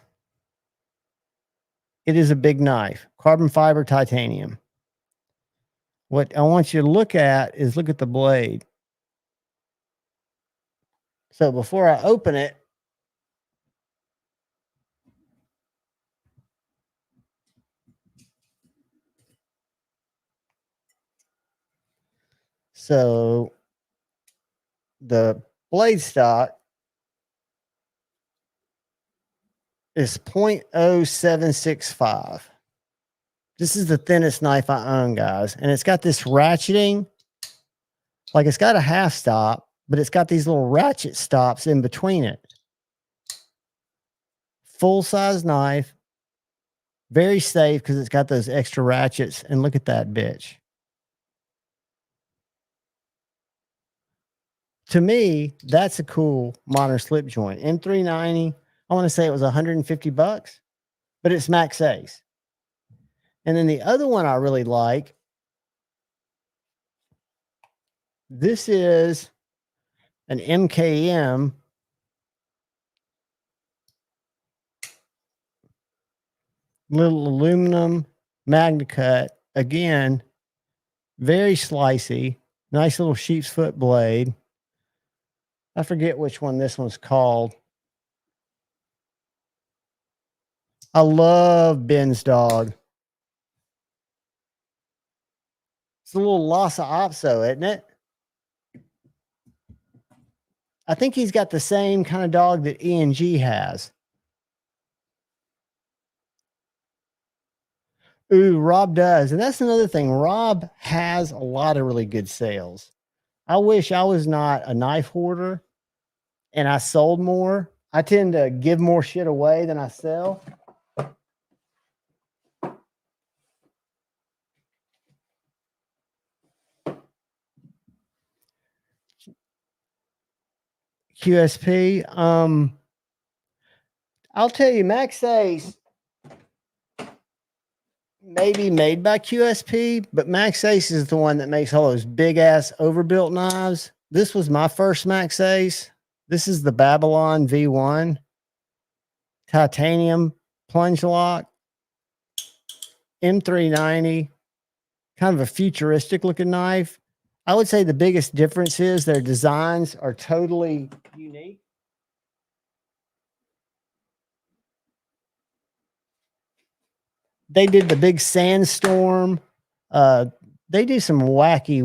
[SPEAKER 1] It is a big knife, carbon fiber titanium. What I want you to look at the blade. So before I open it, so the blade stock is 0.0765. This is the thinnest knife I own, guys. And it's got this ratcheting, like it's got a half stop, but it's got these little ratchet stops in between it. Full size knife, very safe because it's got those extra ratchets. And look at that bitch. To me, that's a cool modern slip joint. M390, I want to say it was $150, but it's Max Ace. And then the other one I really like, this is an MKM little aluminum Magna Cut. Again, very slicey, nice little sheep's foot blade. I forget which one this one's called. I love Ben's dog. It's a little Lhasa Apso, isn't it? I think he's got the same kind of dog that ENG has. Ooh, Rob does. And that's another thing. Rob has a lot of really good sales. I wish I was not a knife hoarder and I sold more. I tend to give more shit away than I sell. QSP. I'll tell you, Max Ace may be made by QSP, but Max Ace is the one that makes all those big ass overbuilt knives. This was my first Max Ace. This is the Babylon V1 titanium plunge lock, M390, kind of a futuristic looking knife. I would say the biggest difference is their designs are totally unique. they did the big sandstorm. Uh, they do some wacky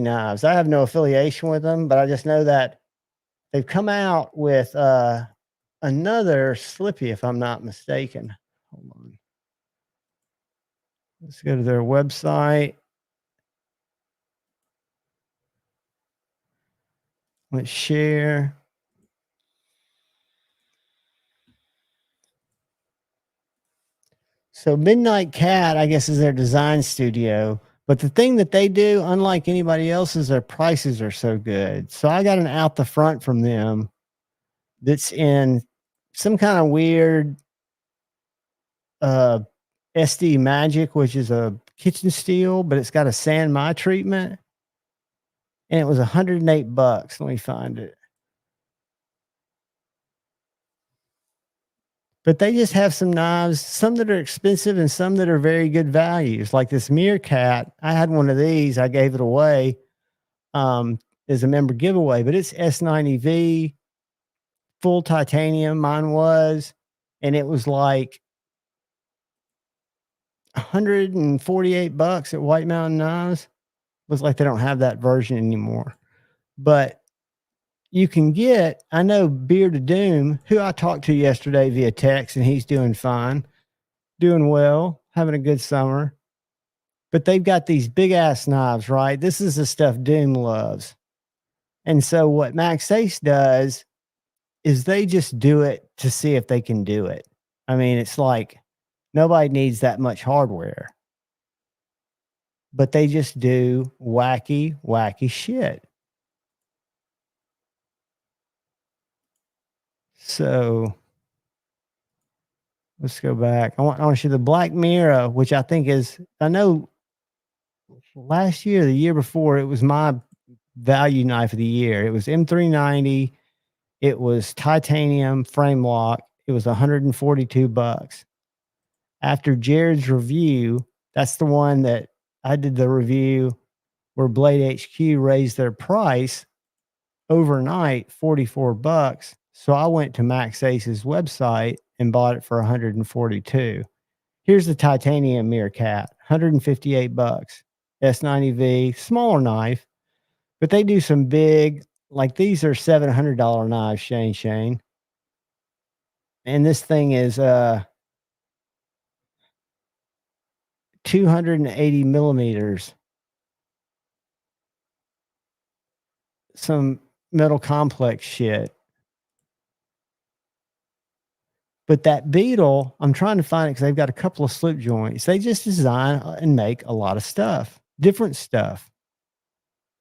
[SPEAKER 1] knives. I have no affiliation with them, but I just know that they've come out with another Slippy, if I'm not mistaken. Hold on. Let's go to their website. Let's share. So Midnight Cat, I guess, is their design studio. But the thing that they do, unlike anybody else, is their prices are so good. So I got an out the front from them that's in some kind of weird uh, SD Magic, which is a kitchen steel, but it's got a sand my treatment. And it was $108. Let me find it. But they just have some knives, some that are expensive and some that are very good values. Like this Meerkat, I had one of these. I gave it away as a member giveaway, but it's S90V, full titanium. Mine was, and it was like $148 at White Mountain Knives. Looks like they don't have that version anymore. But you can get, I know Beard of Doom, who I talked to yesterday via text, and he's doing fine, doing well, having a good summer. But they've got these big ass knives, right? This is the stuff Doom loves. And so what Max Ace does is they just do it to see if they can do it. I mean, it's like nobody needs that much hardware, but they just do wacky shit. So let's go back. I want to show the Black Mirror, which I think is, I know last year, the year before, it was my value knife of the year. It was M390. It was titanium frame lock. It was $142. After Jared's review, that's the one that I did the review where Blade HQ raised their price overnight, $44. So I went to Max Ace's website and bought it for 142. Here's the titanium Meerkat, $158. S90V, smaller knife, but they do some big, like these are $700 knives, Shane. And this thing is 280 millimeters. Some metal complex shit. But that beetle, I'm trying to find it because they've got a couple of slip joints. They just design and make a lot of stuff, different stuff.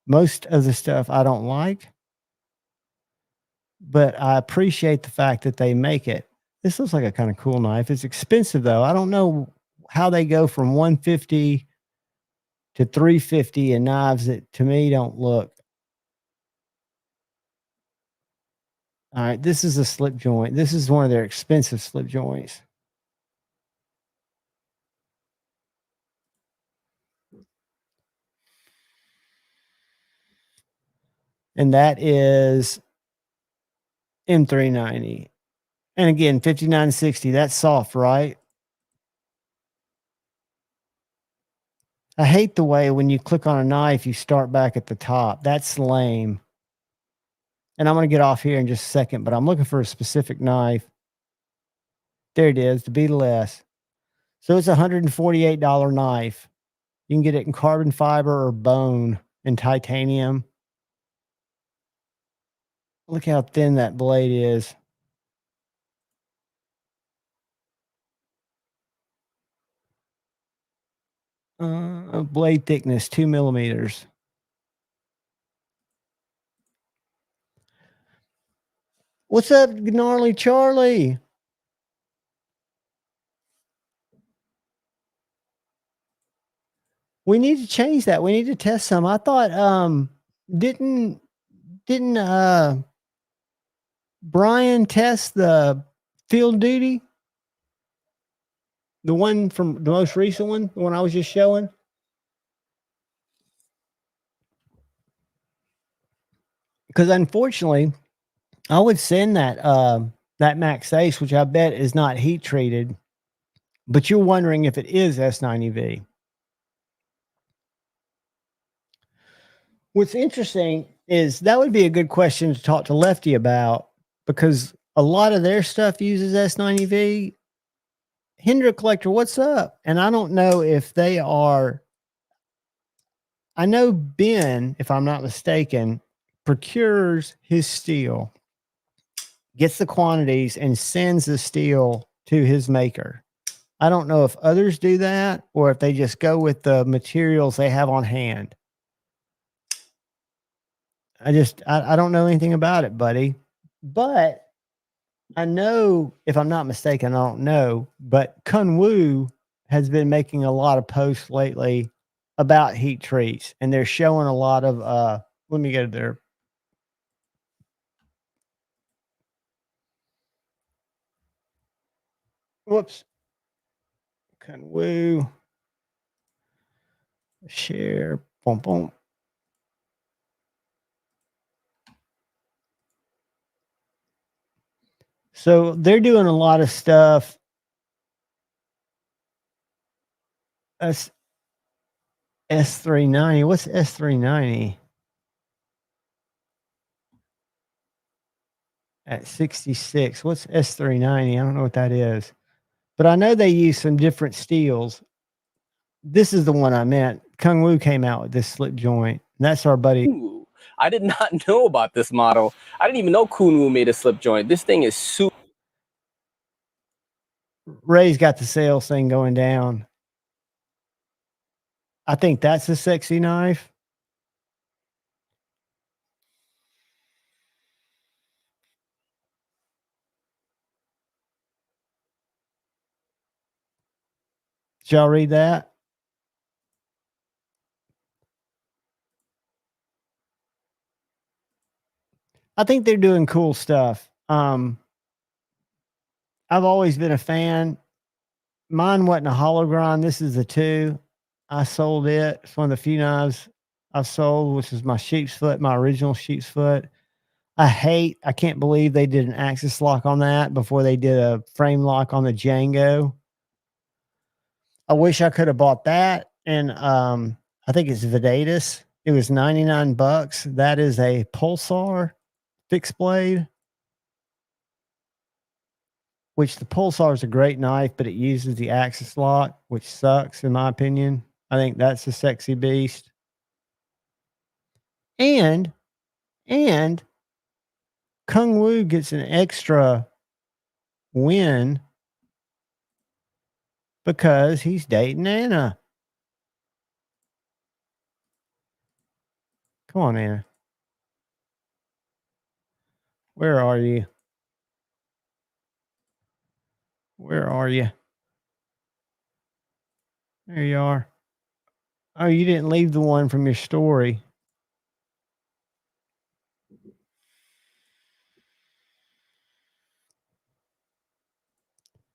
[SPEAKER 1] Most of the stuff I don't like, but I appreciate the fact that they make it. This looks like a kind of cool knife. It's expensive though. I don't know how they go from 150 to 350 in knives that to me don't look. All right, this is a slip joint. This is one of their expensive slip joints. And that is M390. And again, 5960, that's soft, right? I hate the way when you click on a knife, you start back at the top. That's lame. And I'm going to get off here in just a second, but I'm looking for a specific knife. There it is, the Beetle S. So it's a $148 knife. You can get it in carbon fiber or bone and titanium. Look how thin that blade is. Blade thickness, 2 millimeters. What's up, gnarly Charlie? We need to change that. We need to test some. I thought didn't Brian test the Field Duty? The one from the most recent one, the one I was just showing? Because unfortunately, I would send that that Max Ace, which I bet is not heat treated, but you're wondering if it is S90V. What's interesting is that would be a good question to talk to Lefty about, because a lot of their stuff uses S90V. Hendrick Collector, what's up? And I don't know if they are. I know Ben, if I'm not mistaken, procures his steel, gets the quantities, and sends the steel to his maker. I don't know if others do that or if they just go with the materials they have on hand. I don't know anything about it, buddy. But I know, if I'm not mistaken, I don't know, but Kun Wu has been making a lot of posts lately about heat treats, and they're showing a lot of let me go there. Whoops. Kun Wu. Share. Boom, boom. So they're doing a lot of stuff. S390. What's S390? At 66. What's S390? I don't know what that is. But I know they use some different steels. This is the one I meant. Kung Wu came out with this slip joint. And that's our buddy.
[SPEAKER 3] Ooh, I did not know about this model. I didn't even know Kunwu made a slip joint. This thing is super.
[SPEAKER 1] Ray's got the sales thing going down. I think that's a sexy knife. Did y'all read that? I think they're doing cool stuff. I've always been a fan. Mine wasn't a hollow grind. This is a 2. I sold it. It's one of the few knives I've sold, which is my sheep's foot, my original sheep's foot. I can't believe they did an axis lock on that before they did a frame lock on the Django. I wish I could have bought that. And I think it's Vedatus. It was $99. That is a Pulsar fixed blade, which the Pulsar is a great knife, but it uses the axis lock, which sucks in my opinion. I think that's a sexy beast. And Kung Wu gets an extra win because he's dating Anna. Come on, Anna. Where are you? Where are you? There you are. Oh, you didn't leave the one from your story.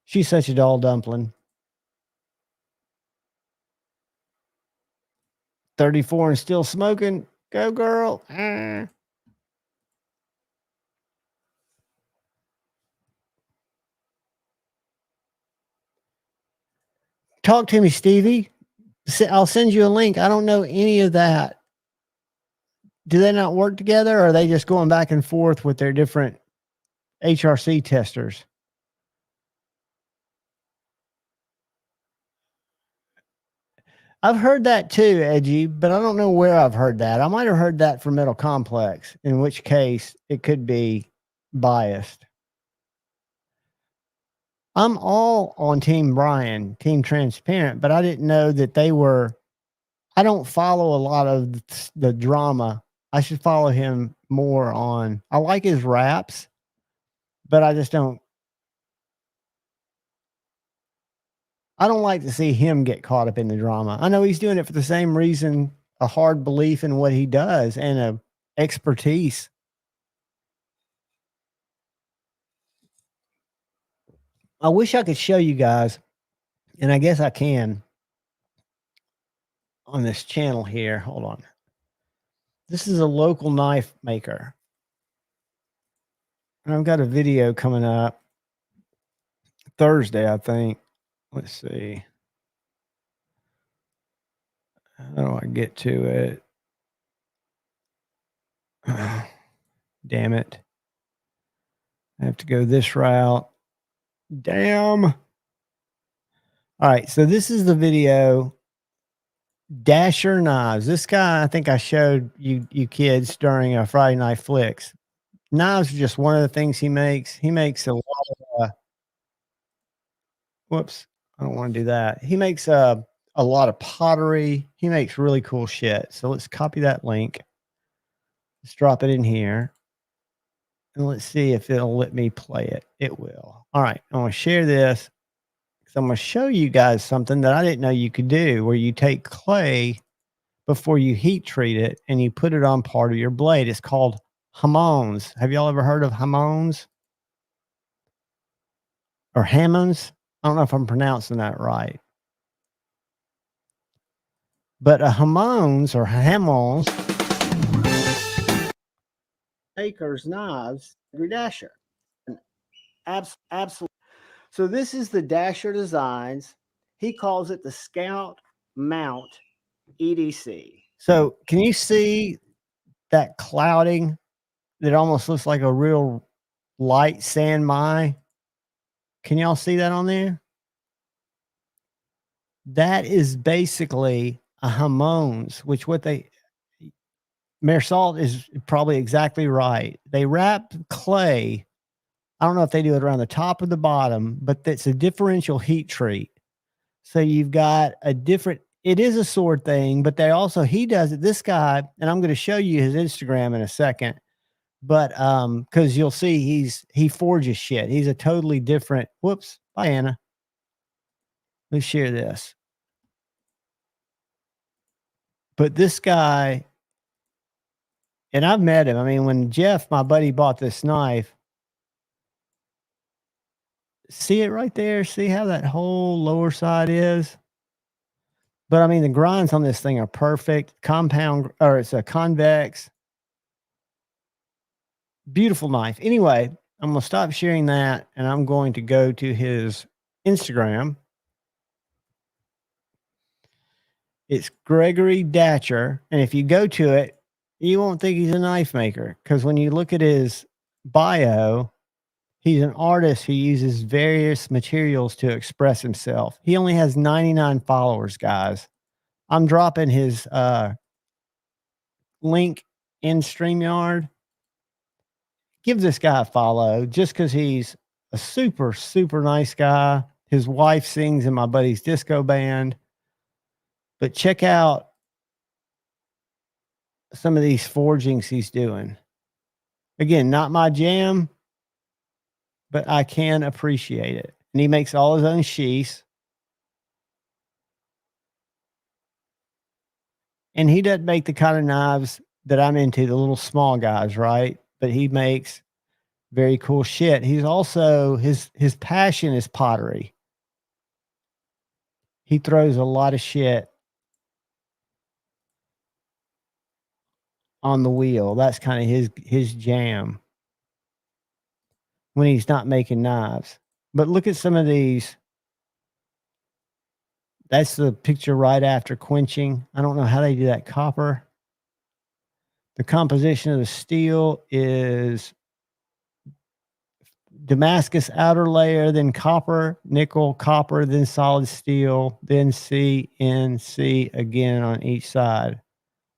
[SPEAKER 1] She's such a doll dumpling. 34 and still smoking. Go, girl. Talk to me, Stevie. I'll send you a link. I don't know any of that. Do they not work together, or are they just going back and forth with their different HRC testers? I've heard that too, Edgy, but I don't know where I've heard that. I might have heard that from Metal Complex, in which case it could be biased. I'm all on Team Brian, Team Transparent, but I didn't know that they were. I don't follow a lot of the drama. I should follow him more on. I like his raps, but I just don't. I don't like to see him get caught up in the drama. I know he's doing it for the same reason, a hard belief in what he does and a expertise. I wish I could show you guys, and I guess I can on this channel here. Hold on. This is a local knife maker. And I've got a video coming up Thursday, I think. let's see. How do I get to it? Damn it. I have to go this route. Damn. All right. So this is the video. Dasher Knives. This guy, I think I showed you kids during a Friday Night Flicks. Knives are just one of the things he makes. He makes a lot of, whoops, I don't want to do that. He makes a lot of pottery. He makes really cool shit. So let's copy that link. Let's drop it in here. And let's see if it'll let me play it. It will. All right. I'm going to share this because I'm going to show you guys something that I didn't know you could do, where you take clay before you heat treat it and you put it on part of your blade. It's called Hammonds. Have y'all ever heard of Hammonds or Hammonds? I don't know if I'm pronouncing that right. But a Hammonds or Hammonds, Acres knives, every dasher. Absolutely. So this is the Dasher Designs. He calls it the Scout Mount EDC. So can you see that clouding that almost looks like a real light sand mai? Can y'all see that on there? That is basically a Hammonds, which what they, Marisol is probably exactly right. They wrap clay. I don't know if they do it around the top or the bottom, but that's a differential heat treat. So you've got a different, it is a sword thing, but they also, he does it, this guy, and I'm going to show you his Instagram in a second, but because you'll see he forges shit. He's a totally different, whoops, bye Anna. Let's share this. But this guy, and I've met him. I mean, when Jeff, my buddy, bought this knife, see it right there? See how that whole lower side is? But I mean, the grinds on this thing are perfect. Compound, or it's a convex. Beautiful knife. Anyway, I'm going to stop sharing that and I'm going to go to his Instagram. It's Gregory Datcher. And if you go to it, you won't think he's a knife maker, because when you look at his bio, he's an artist who uses various materials to express himself. He only has 99 followers, guys. I'm dropping his link in StreamYard. Give this guy a follow just because he's a super, super nice guy. His wife sings in my buddy's disco band. But check out some of these forgings he's doing. Again, not my jam, but I can appreciate it. And he makes all his own sheaths. And he doesn't make the kind of knives that I'm into, the little small guys, right? But he makes very cool shit. He's also, his passion is pottery. He throws a lot of shit on the wheel. That's kind of his jam when he's not making knives. But look at some of these. That's the picture right after quenching. I don't know how they do that copper. The composition of the steel is Damascus outer layer, then copper, nickel, copper, then solid steel, then CNC again on each side.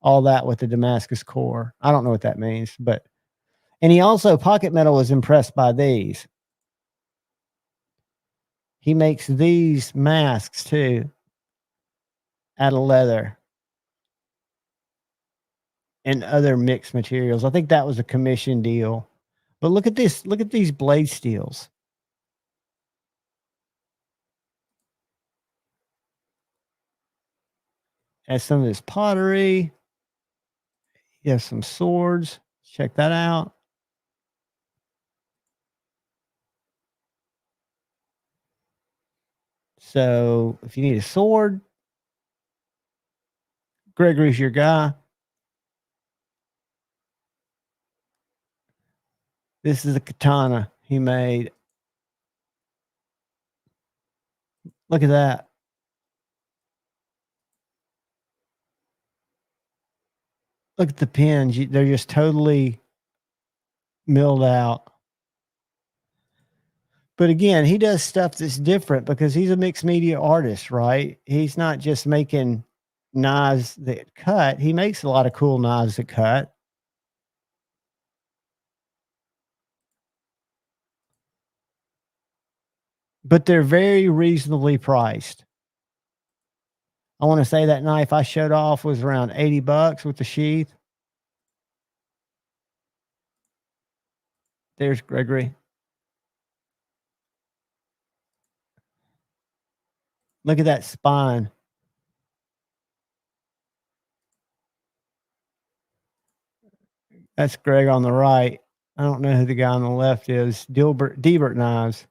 [SPEAKER 1] All that with the Damascus core. I don't know what that means, but, and he also, Pocket Metal was impressed by these. He makes these masks too out of leather and other mixed materials. I think that was a commission deal. But look at this. Look at these blade steels. Has some of this pottery. He has some swords. Check that out. So if you need a sword, Gregory's your guy. This is a katana he made. Look at that. Look at the pins. They're just totally milled out. But again, he does stuff that's different because he's a mixed media artist, right? He's not just making knives that cut. He makes a lot of cool knives that cut. But they're very reasonably priced. I want to say that knife I showed off was around $80 with the sheath. There's Gregory. Look at that spine. That's Greg on the right. I don't know who the guy on the left is. Dilbert Knives.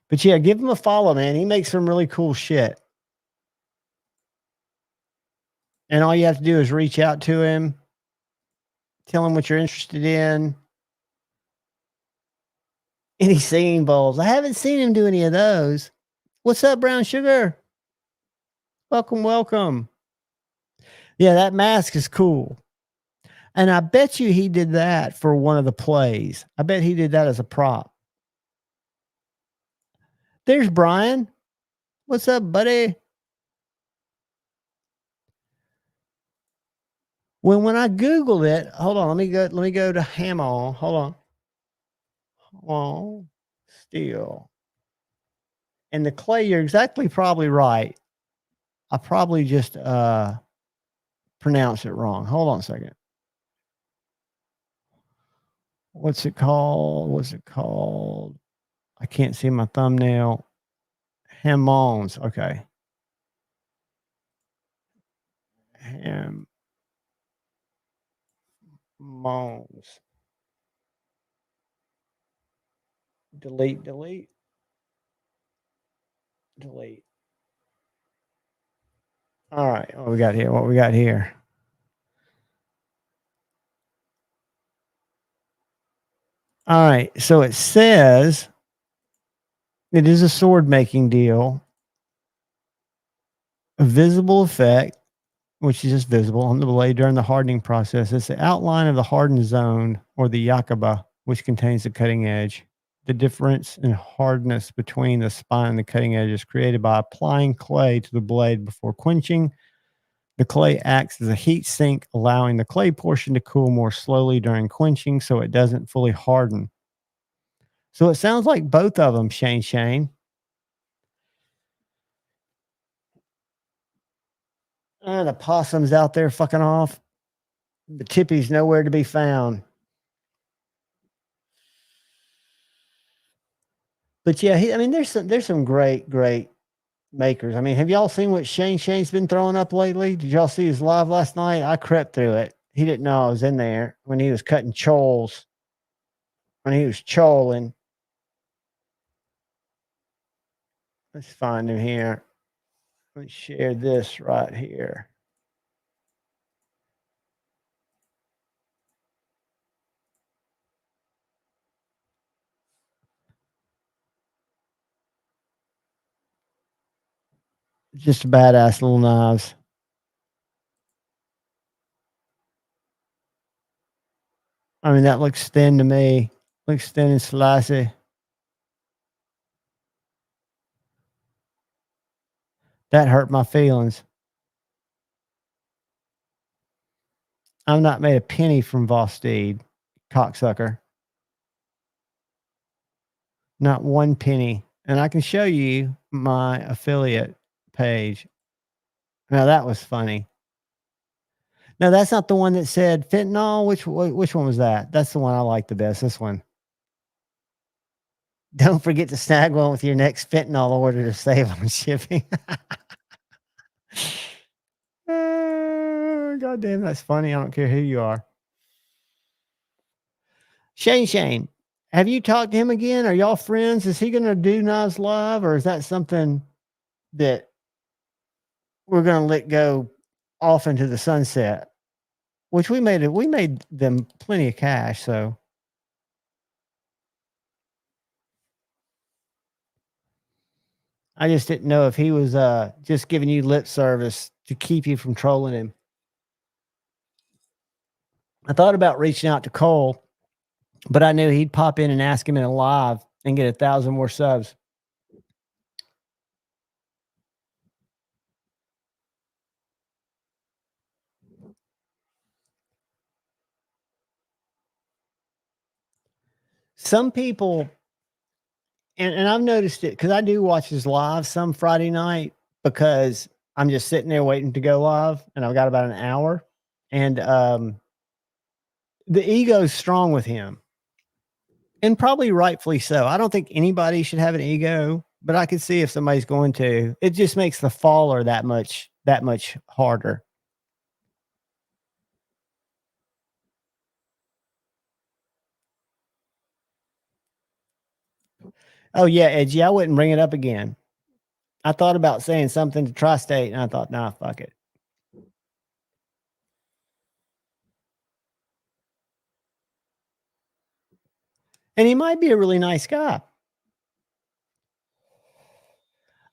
[SPEAKER 1] But yeah, give him a follow, man. He makes some really cool shit. And all you have to do is reach out to him, tell him what you're interested in. Any singing bowls. I haven't seen him do any of those. What's up, Brown Sugar? Welcome, welcome. Yeah, that mask is cool. And I bet you he did that for one of the plays. I bet he did that as a prop. There's Brian. What's up, buddy? When I Googled it, hold on, let me go to Hamall. Hold on. Oh, steel. And the clay, you're exactly probably right. I probably just pronounced it wrong. Hold on a second. What's it called? I can't see my thumbnail. Hammons. Okay. Hammons. Delete. All right. What we got here? All right. So it says it is a sword making deal. A visible effect, which is just visible on the blade during the hardening process. It's the outline of the hardened zone or the yakaba, which contains the cutting edge. The difference in hardness between the spine and the cutting edge is created by applying clay to the blade before quenching. The clay acts as a heat sink, allowing the clay portion to cool more slowly during quenching so it doesn't fully harden. So it sounds like both of them, Shane. The possum's out there fucking off. The Tippy's nowhere to be found. But yeah, there's some great makers. I mean, have y'all seen what Shane's been throwing up lately? Did y'all see his live last night? I crept through it. He didn't know I was in there when he was cutting choles. When he was choling. Let's find him here. Let's share this right here. Just badass little knives. I mean, that looks thin to me. Looks thin and slicey. That hurt my feelings. I'm not made a penny from Vosteed, cocksucker. Not one penny. And I can show you my affiliate page. Now that was funny. No, that's not the one that said fentanyl. Which one was that? That's the one I like the best. This one. Don't forget to snag one with your next fentanyl order to save on shipping. God damn, that's funny. I don't care who you are. Shane, have you talked to him again? Are y'all friends? Is he going to do Knives Live, or is that something that we're going to let go off into the sunset? Which we made them plenty of cash, so I just didn't know if he was just giving you lip service to keep you from trolling him. I thought about reaching out to Cole, but I knew he'd pop in and ask him in a live and get 1,000 more subs. Some people, and I've noticed it because I do watch his live some Friday night because I'm just sitting there waiting to go live and I've got about an hour. And the ego's strong with him. And probably rightfully so. I don't think anybody should have an ego, but I could see if somebody's going to. It just makes the faller that much harder. Oh yeah, Edgy, I wouldn't bring it up again. I thought about saying something to Tri-State, and I thought, nah, fuck it. And he might be a really nice guy.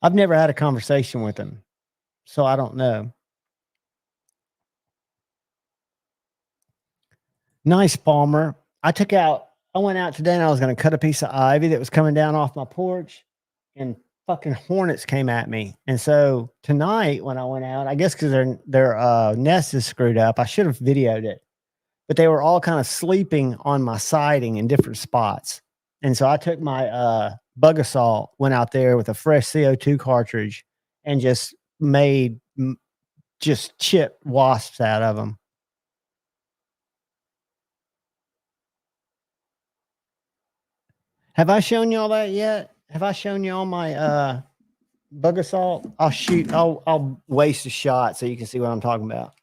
[SPEAKER 1] I've never had a conversation with him, so I don't know. Nice, Palmer. I went out today and I was going to cut a piece of ivy that was coming down off my porch, and fucking hornets came at me. And so tonight when I went out, I guess because their nest is screwed up, I should have videoed it, but they were all kind of sleeping on my siding in different spots. And so I took my bug assault, went out there with a fresh CO2 cartridge, and just made just chipped wasps out of them. Have I shown y'all that yet? Have I shown y'all my bug assault? I'll waste a shot so you can see what I'm talking about.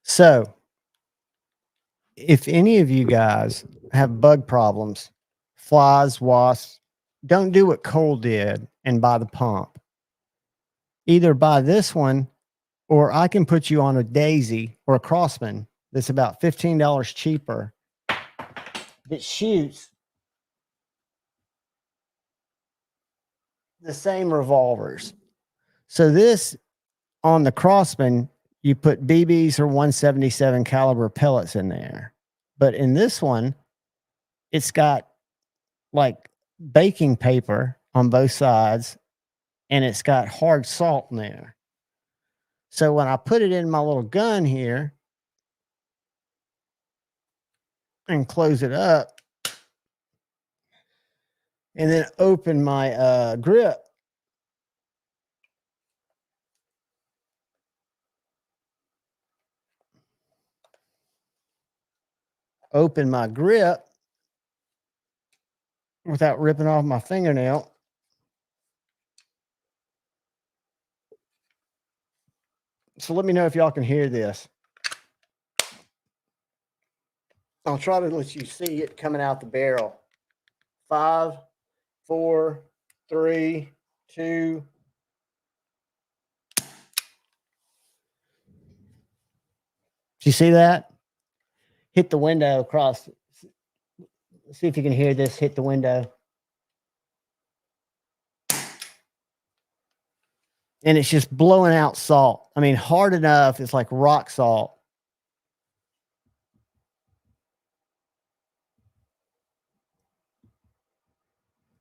[SPEAKER 1] So, if any of you guys have bug problems, flies, wasps, don't do what Cole did and buy the pump. Either buy this one, or I can put you on a Daisy or a Crossman that's about $15 cheaper that shoots the same revolvers. So this, on the Crossman, you put BBs or 177 caliber pellets in there. But in this one, it's got like baking paper on both sides, and it's got hard salt in there. So when I put it in my little gun here and close it up and then open my grip, without ripping off my fingernail. So let me know if y'all can hear this. I'll try to let you see it coming out the barrel. 5, 4, 3, 2. Do you see that? Hit the window across. See if you can hear this hit the window. And it's just blowing out salt. I mean, hard enough. It's like rock salt.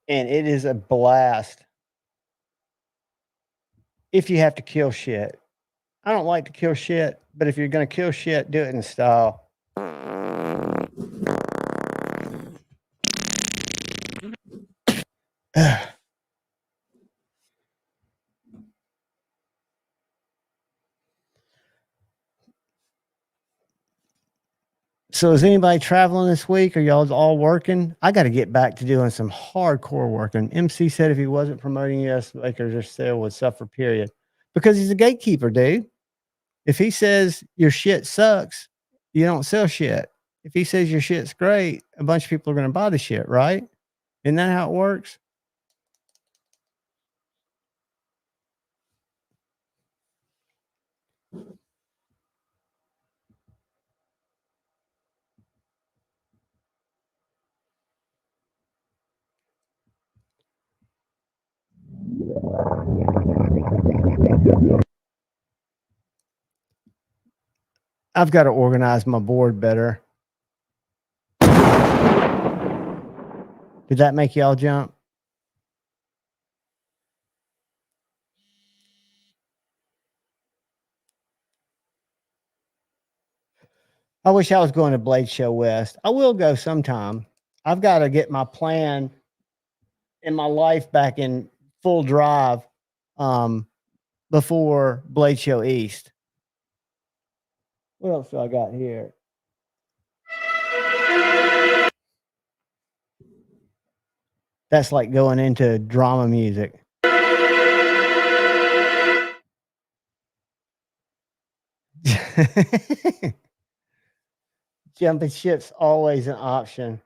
[SPEAKER 1] And it is a blast. If you have to kill shit. I don't like to kill shit, but if you're going to kill shit, do it in style. So is anybody traveling this week? Are y'all all working? I got to get back to doing some hardcore working. MC said if he wasn't promoting US Lakers or sale would suffer, period. Because he's a gatekeeper, dude. If he says your shit sucks, you don't sell shit. If he says your shit's great, a bunch of people are going to buy the shit, right? Isn't that how it works? I've got to organize my board better. Did that make y'all jump? I wish I was going to Blade Show West. I will go sometime. I've got to get my plan in my life back in full drive before Blade Show East. What else do I got here? That's like going into drama music. Jumping ship's always an option.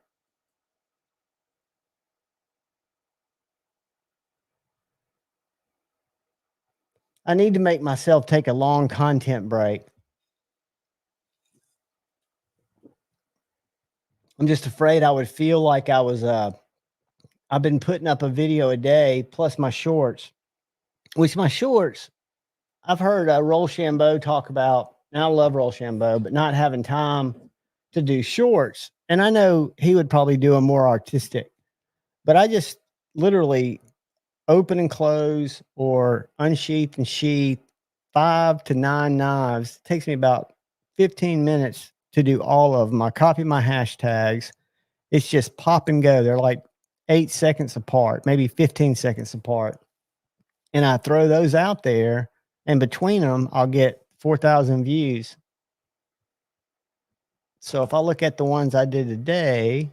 [SPEAKER 1] I need to make myself take a long content break. I'm just afraid I would feel like I was I've been putting up a video a day plus my shorts, which my shorts, I've heard Rochambeau talk about, and I love Rochambeau, but not having time to do shorts. And I know he would probably do them more artistic, but I just literally open and close or unsheath and sheath 5 to 9 knives. It takes me about 15 minutes to do all of them. I copy my hashtags. It's just pop and go. They're like 8 seconds apart, maybe 15 seconds apart. And I throw those out there, and between them, I'll get 4,000 views. So if I look at the ones I did today,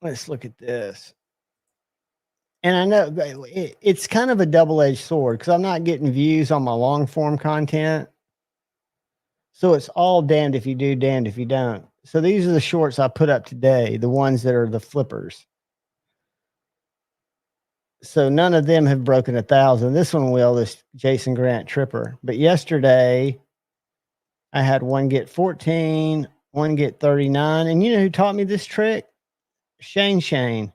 [SPEAKER 1] let's look at this. And I know it's kind of a double-edged sword because I'm not getting views on my long form content. So it's all damned if you do, damned if you don't. So these are the shorts I put up today, the ones that are the flippers. So none of them have broken 1,000. This one will, this Jason Grant Tripper. But yesterday, I had one get 14, one get 39. And you know who taught me this trick? Shane.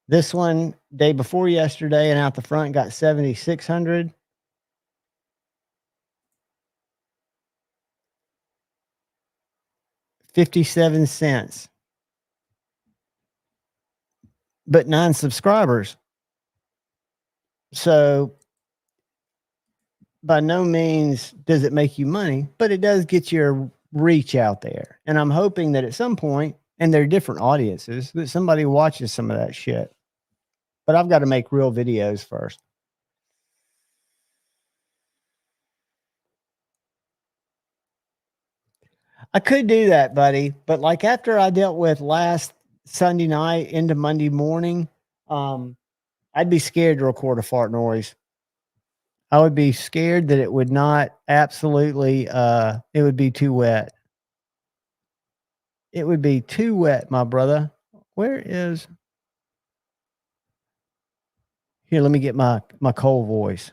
[SPEAKER 1] This one, day before yesterday, and out the front got 7,600. $0.57. But 9 subscribers. So by no means does it make you money, but it does get your reach out there. And I'm hoping that at some point, and they're different audiences, that somebody watches some of that shit. But I've got to make real videos first. I could do that, buddy. But like after I dealt with last Sunday night into Monday morning, I'd be scared to record a fart noise. I would be scared that it would not absolutely, it would be too wet. It would be too wet, my brother. Where is... Here, let me get my Cole voice.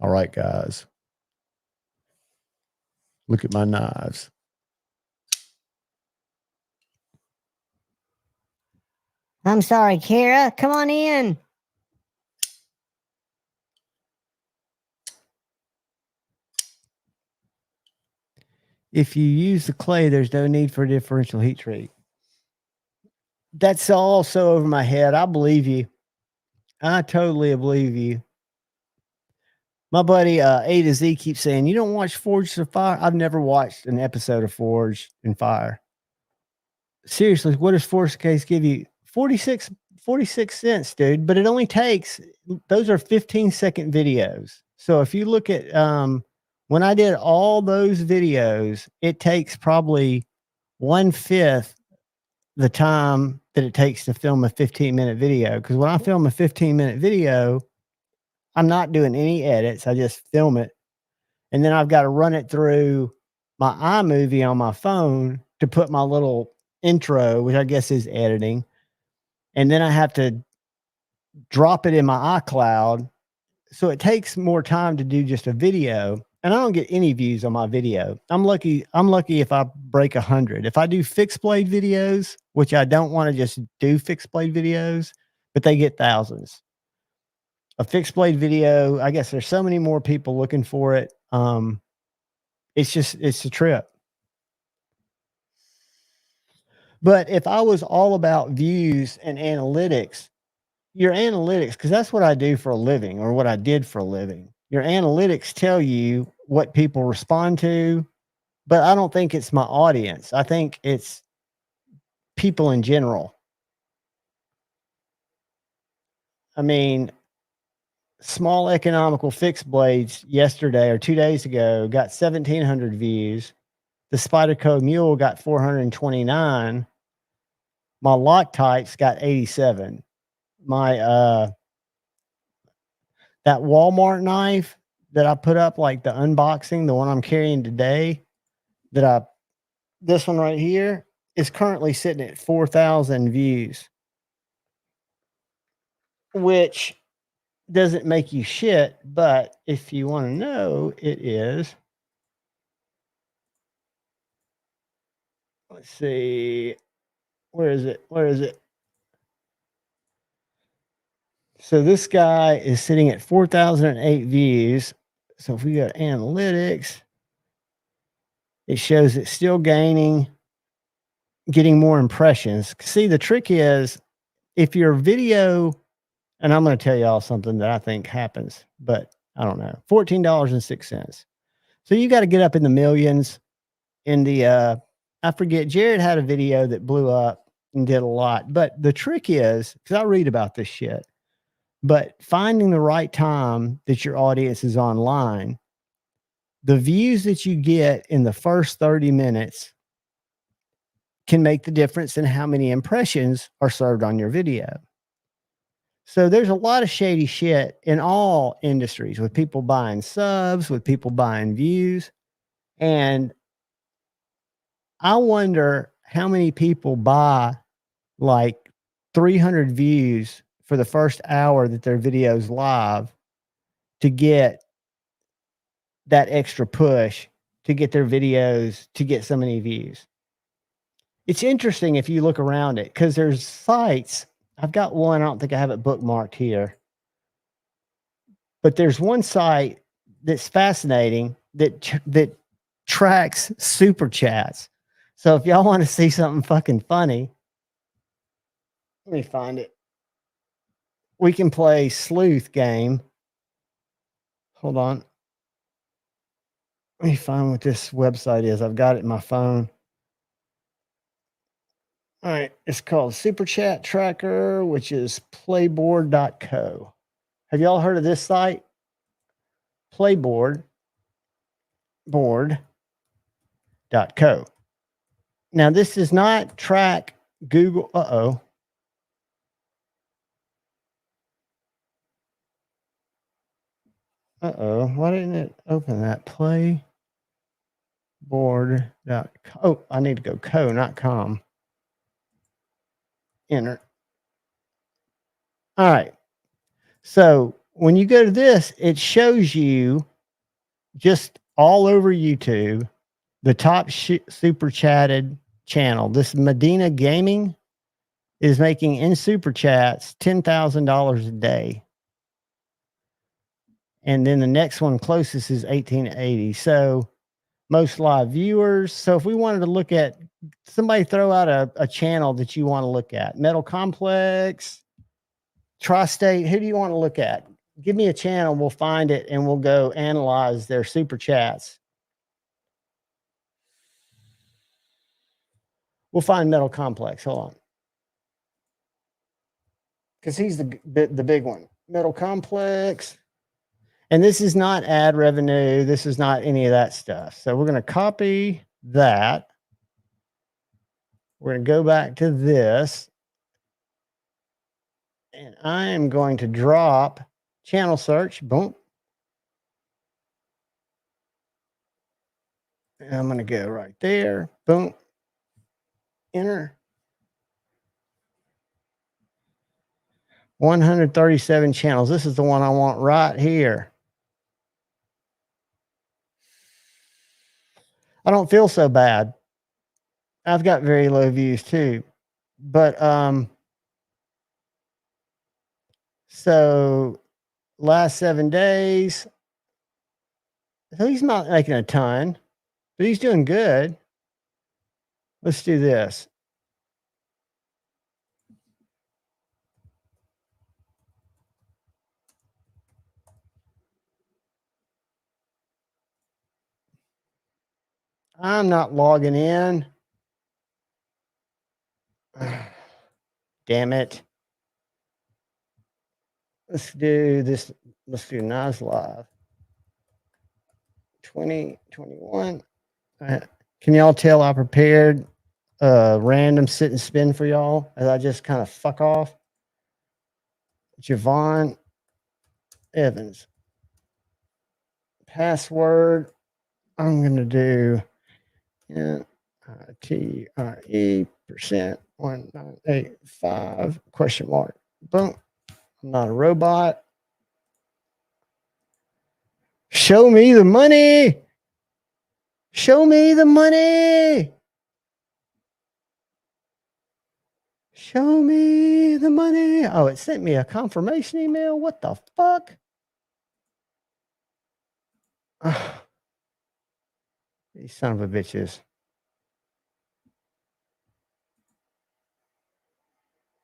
[SPEAKER 1] All right, guys. Look at my knives.
[SPEAKER 4] I'm sorry, Kara. Come on in.
[SPEAKER 1] If you use the clay, there's no need for a differential heat treat. That's all so over my head. I believe you. I totally believe you. My buddy A to Z keeps saying, you don't watch Forged in Fire? I've never watched an episode of Forged in Fire. Seriously, what does Force Case give you? 46 cents, dude. But it only takes, those are 15-second videos. So if you look at, when I did all those videos, it takes probably 1/5 the time that it takes to film a 15-minute video. Because when I film a 15-minute video, I'm not doing any edits. I just film it. And then I've got to run it through my iMovie on my phone to put my little intro, which I guess is editing. And then I have to drop it in my iCloud. So it takes more time to do just a video. And I don't get any views on my video. I'm lucky if I break 100. If I do fixed blade videos, which I don't want to just do fixed blade videos, but they get thousands. A fixed blade video, I guess there's so many more people looking for it. It's a trip. But if I was all about views and analytics, your analytics, because that's what I do for a living, or what I did for a living. Your analytics tell you what people respond to, but I don't think it's my audience. I think it's people in general. I mean, small economical fixed blades yesterday or 2 days ago got 1,700 views. The Spyderco Mule got 429. My Loctites got 87. My that Walmart knife that I put up, like the unboxing, the one I'm carrying today, this one right here is currently sitting at 4,000 views, which doesn't make you shit, but if you want to know, it is. Let's see. Where is it? Where is it? So this guy is sitting at 4,008 views. So if we go to analytics, it shows it's still gaining, getting more impressions. See, the trick is if your video, and I'm going to tell y'all something that I think happens, but I don't know, $14.06. So you got to get up in the millions. In the, I forget, Jared had a video that blew up and did a lot. But the trick is, because I read about this shit, but finding the right time that your audience is online, the views that you get in the first 30 minutes can make the difference in how many impressions are served on your video. So there's a lot of shady shit in all industries, with people buying subs, with people buying views. And I wonder how many people buy like 300 views for the first hour that their video's live to get that extra push to get their videos to get so many views. It's interesting if you look around it, because there's sites. I've got one, I don't think I have it bookmarked here, but there's one site that's fascinating that tracks super chats. So if y'all want to see something fucking funny, let me find it. We can play sleuth game. Hold on. Let me find what this website is. I've got it in my phone. All right. It's called Super Chat Tracker, which is playboard.co. Have y'all heard of this site? Playboard.co. Now, this does not track Google. Uh-oh. Uh-oh. Why didn't it open that? Playboard.co. Oh, I need to go co, not com. Enter. All right. So when you go to this, it shows you just all over YouTube the top super chatted channel. This Medina Gaming is making in super chats $10,000 a day. And then the next one closest is 1880. So most live viewers. So if we wanted to look at, somebody throw out a channel that you want to look at. Metal Complex, Tri-State, who do you want to look at? Give me a channel, we'll find it, and we'll go analyze their super chats. We'll find Metal Complex. Hold on. Because he's the big one. Metal Complex. And this is not ad revenue. This is not any of that stuff. So we're going to copy that. We're going to go back to this. And I am going to drop channel search. Boom. And I'm going to go right there. Boom. Enter. 137 channels. This is the one I want right here. I don't feel so bad. I've got very low views too. But so last 7 days. So he's not making a ton, but he's doing good. Let's do this. I'm not logging in. Damn it. Let's do this. Let's do Nas Live 2021. Can y'all tell I prepared a random sit and spin for y'all as I just kind of fuck off? Javon Evans. Password. I'm going to do TRE%1985 question mark. Boom. I'm not a robot. Show me the money. Show me the money. Show me the money. Oh, it sent me a confirmation email. What the fuck? These son of a bitches.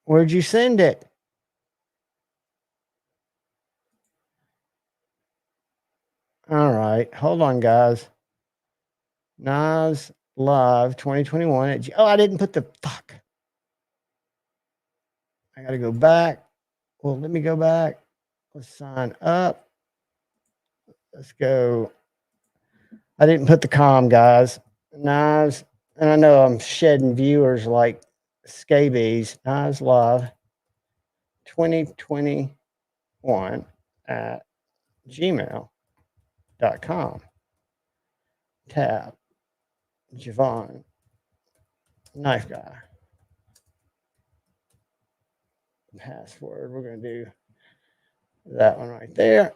[SPEAKER 1] Where'd you send it? All right. Hold on, guys. Nas Live 2021. Oh, I didn't put the fuck. I got to go back. Well, let me go back. Let's sign up. Let's go. I didn't put the com, guys. Nas, and I know I'm shedding viewers like scabies. Nas Live 2021 at gmail.com. Tab. Javon. Knife guy. Password. We're going to do that one right there.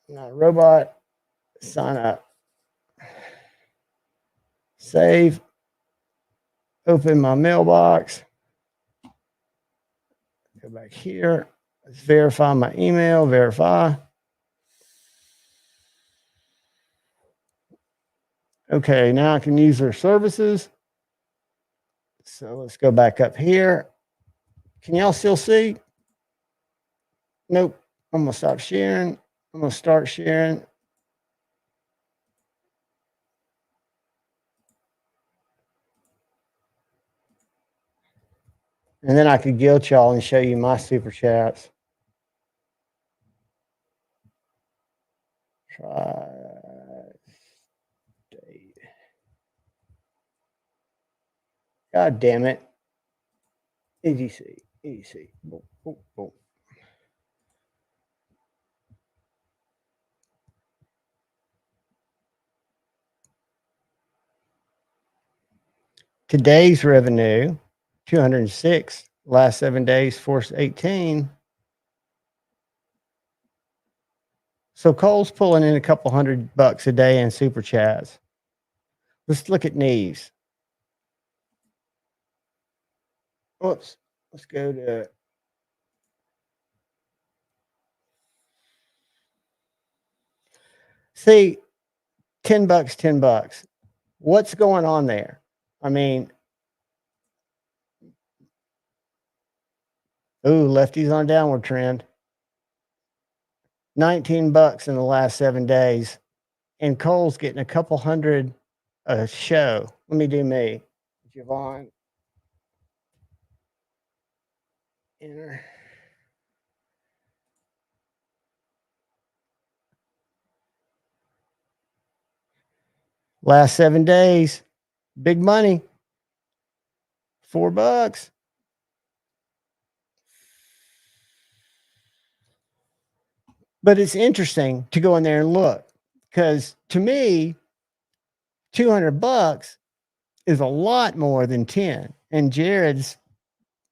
[SPEAKER 1] Not a robot. Sign up. Save. Open my mailbox. Go back here. Let's verify my email. Verify. Okay, now I can use their services. So let's go back up here. Can y'all still see? Nope. I'm going to stop sharing. I'm going to start sharing. And then I could guilt y'all and show you my super chats. Try. God damn it. EDC. EDC. Boom, boom, boom. Today's revenue, 206. Last 7 days, force 18. So Cole's pulling in a couple $100 a day in super chats. Let's look at Neves. Oops. Let's go to see $10, $10. What's going on there? I mean, ooh, lefty's on a downward trend. $19 in the last 7 days. And Cole's getting a couple hundred a show. Let me do me. Javon. Enter. Last 7 days. Big money. $4. But it's interesting to go in there and look because to me, $200 is a lot more than 10. And Jared's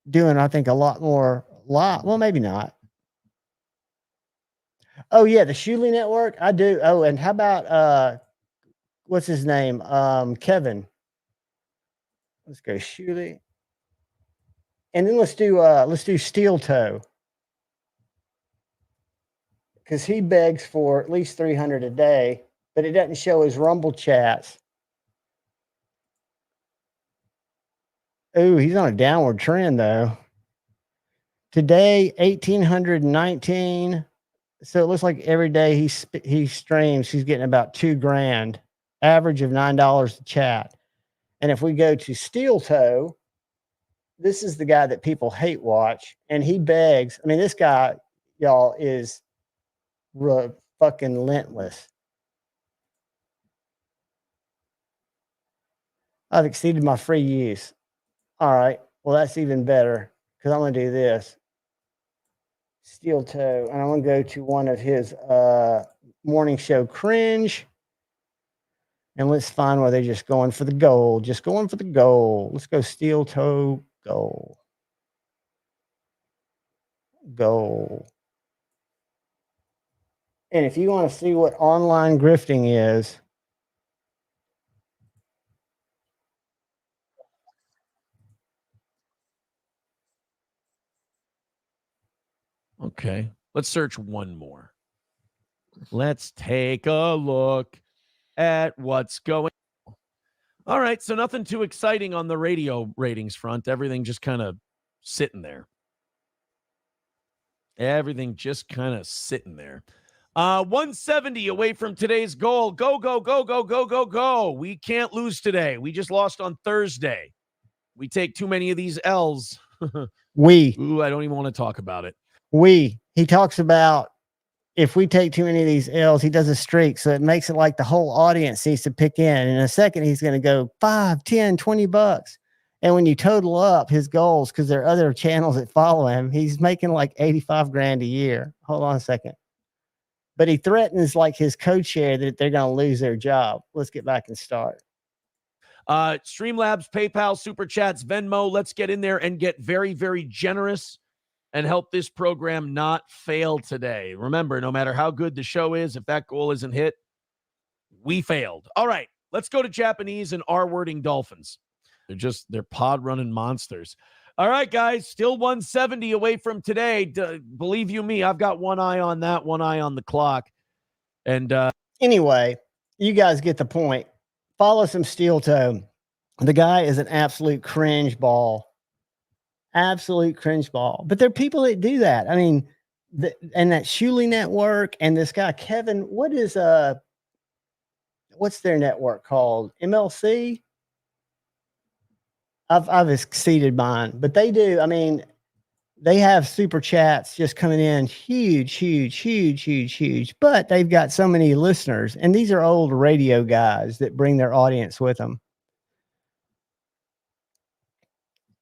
[SPEAKER 1] doing, I think, a lot more. Well, maybe not. Oh yeah, the Shuley Network. I do. Oh, and how about what's his name? Kevin. Let's go Shuley. And then let's do Steel Toe. Because he begs for at least 300 a day, but it doesn't show his Rumble chats. Ooh, he's on a downward trend though. Today, 1,819. So it looks like every day he streams, he's getting about $2,000, average of $9 to chat. And if we go to Steel Toe, this is the guy that people hate watch, and he begs. I mean, this guy, y'all, is fucking relentless. I've exceeded my free use. All right. Well, that's even better because I'm going to do this. Steel Toe. And I'm going to go to one of his morning show cringe. And let's find where they're just going for the gold. Just going for the gold. Let's go Steel Toe gold. Gold. And if you want to see what online grifting is,
[SPEAKER 5] okay, let's search one more. Let's take a look at what's going on. All right, so nothing too exciting on the radio ratings front. Everything just kind of sitting there. Everything just kind of sitting there. 170 away from today's goal. Go, go, go, go, go, go, go. We can't lose today. We just lost on Thursday. We take too many of these L's. Ooh, I don't even want to talk about it.
[SPEAKER 1] He talks about if we take too many of these L's, he does a streak. So it makes it like the whole audience needs to pick in. In a second, he's going to go $5, $10, $20. And when you total up his goals, because there are other channels that follow him, he's making like 85 grand a year. Hold on a second. But he threatens like his co-chair that they're going to lose their job. Let's get back and start.
[SPEAKER 5] Streamlabs, PayPal, Super Chats, Venmo. Let's get in there and get very, very generous and help this program not fail today. Remember, no matter how good the show is, if that goal isn't hit, we failed. All right, let's go to Japanese and R-wording dolphins. They're pod running monsters. All right, guys, still 170 away from today. Believe you me, I've got one eye on that, one eye on the clock. And
[SPEAKER 1] anyway, you guys get the point. Follow some Steel Toe. The guy is an absolute cringe ball. Absolute cringe ball. But there are people that do that. I mean, and that Shuley Network and this guy, Kevin, what's their network called? MLC? I've exceeded mine, but they do. I mean, they have super chats just coming in huge, but they've got so many listeners, and these are old radio guys that bring their audience with them.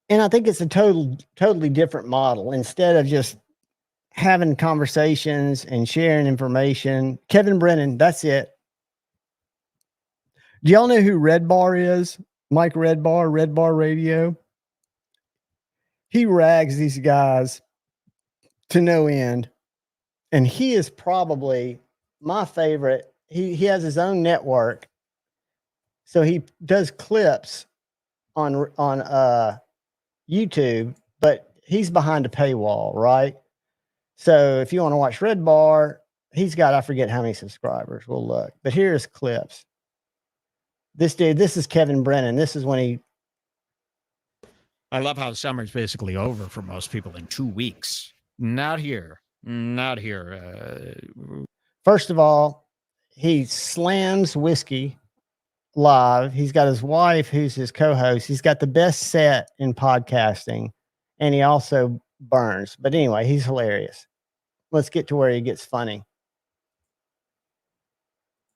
[SPEAKER 1] And I think it's a totally different model. Instead of just having conversations and sharing information, Kevin Brennan, that's it. Do y'all know who Red Bar is? Mike Red Bar Radio. He rags these guys to no end. And he is probably my favorite. He has his own network. So he does clips on YouTube, but he's behind a paywall, right? So if you want to watch Red Bar, he's got, I forget how many subscribers. We'll look. But here's clips. This dude, this is Kevin Brennan. This is when he.
[SPEAKER 6] I love how summer's basically over for most people in 2 weeks. Not here. Not here.
[SPEAKER 1] First of all, he slams whiskey live. He's got his wife, who's his co-host. He's got the best set in podcasting, and he also burns. But anyway, he's hilarious. Let's get to where he gets funny.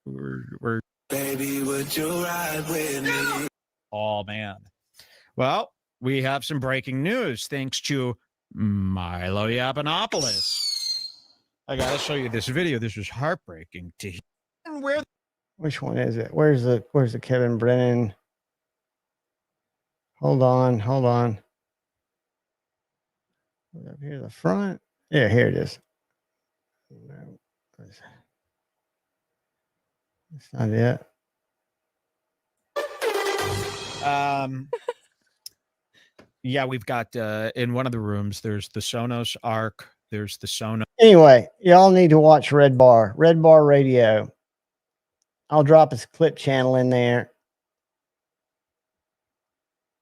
[SPEAKER 6] We're
[SPEAKER 7] Baby, would you ride with me?
[SPEAKER 6] Oh, man. Well, we have some breaking news thanks to Milo Yiannopoulos. I got to show you this video. This was heartbreaking to hear. Where
[SPEAKER 1] Which one is it? Where's the Kevin Brennan? Hold on. Up here, the front. Yeah, here it is. No, that's not it.
[SPEAKER 6] Yeah, we've got in one of the rooms, there's the Sonos Arc, there's the Sonos.
[SPEAKER 1] Anyway, y'all need to watch Red Bar Radio. I'll drop his clip channel in there,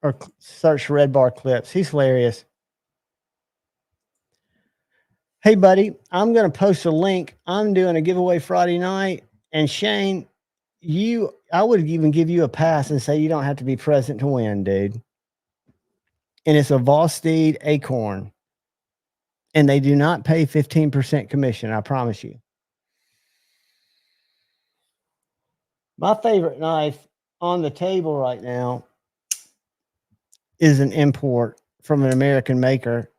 [SPEAKER 1] or search Red Bar Clips. He's hilarious. Hey, buddy, I'm going to post a link. I'm doing a giveaway Friday night. And Shane, I would even give you a pass and say you don't have to be present to win, dude. And it's a Vosteed Acorn. And they do not pay 15% commission, I promise you. My favorite knife on the table right now is an import from an American maker.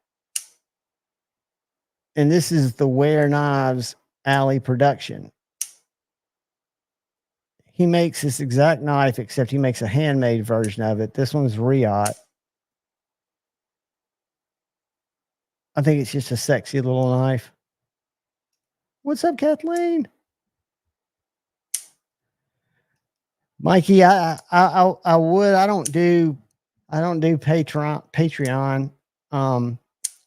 [SPEAKER 1] And this is the Ware Knives Alley production. He makes this exact knife, except he makes a handmade version of it. This one's Riot. I think it's just a sexy little knife. What's up, Kathleen? Mikey, I would. I don't do Patreon.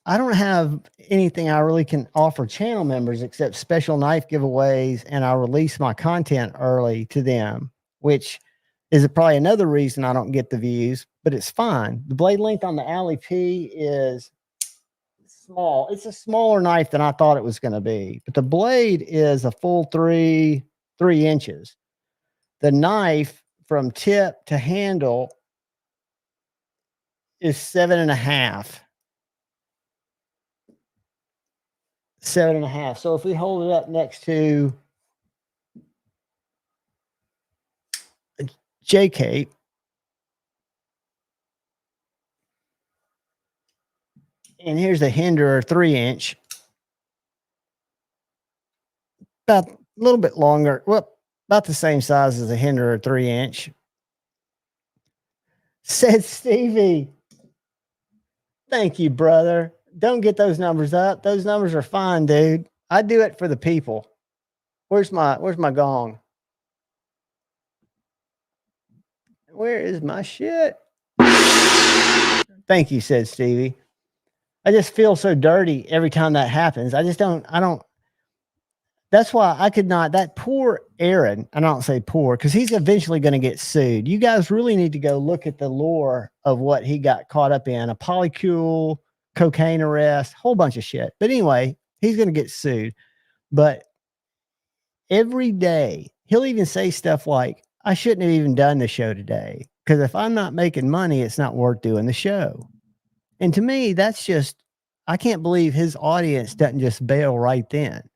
[SPEAKER 1] I don't have anything I really can offer channel members except special knife giveaways, and I release my content early to them, which is probably another reason I don't get the views, but it's fine. The blade length on the Alley P is small. It's a smaller knife than I thought it was going to be, but the blade is a full 3 inches. The knife from tip to handle is 7.5. 7.5. So if we hold it up next to a J cape, and here's the Hinderer 3-inch, about a little bit longer. Well, about the same size as a Hinderer 3-inch. Said Stevie. Thank you, brother. Don't get those numbers up. Those numbers are fine, dude. I do it for the people. Where's my gong? Where is my shit? Thank you, said Stevie. I just feel so dirty every time that happens. I don't. That's why I could not. That poor Aaron, I don't say poor because he's eventually going to get sued. You guys really need to go look at the lore of what he got caught up in: a polycule, cocaine arrest, whole bunch of shit. But anyway, he's going to get sued. But every day, he'll even say stuff like, I shouldn't have even done the show today because if I'm not making money, it's not worth doing the show. And to me, that's just, I can't believe his audience doesn't just bail right then.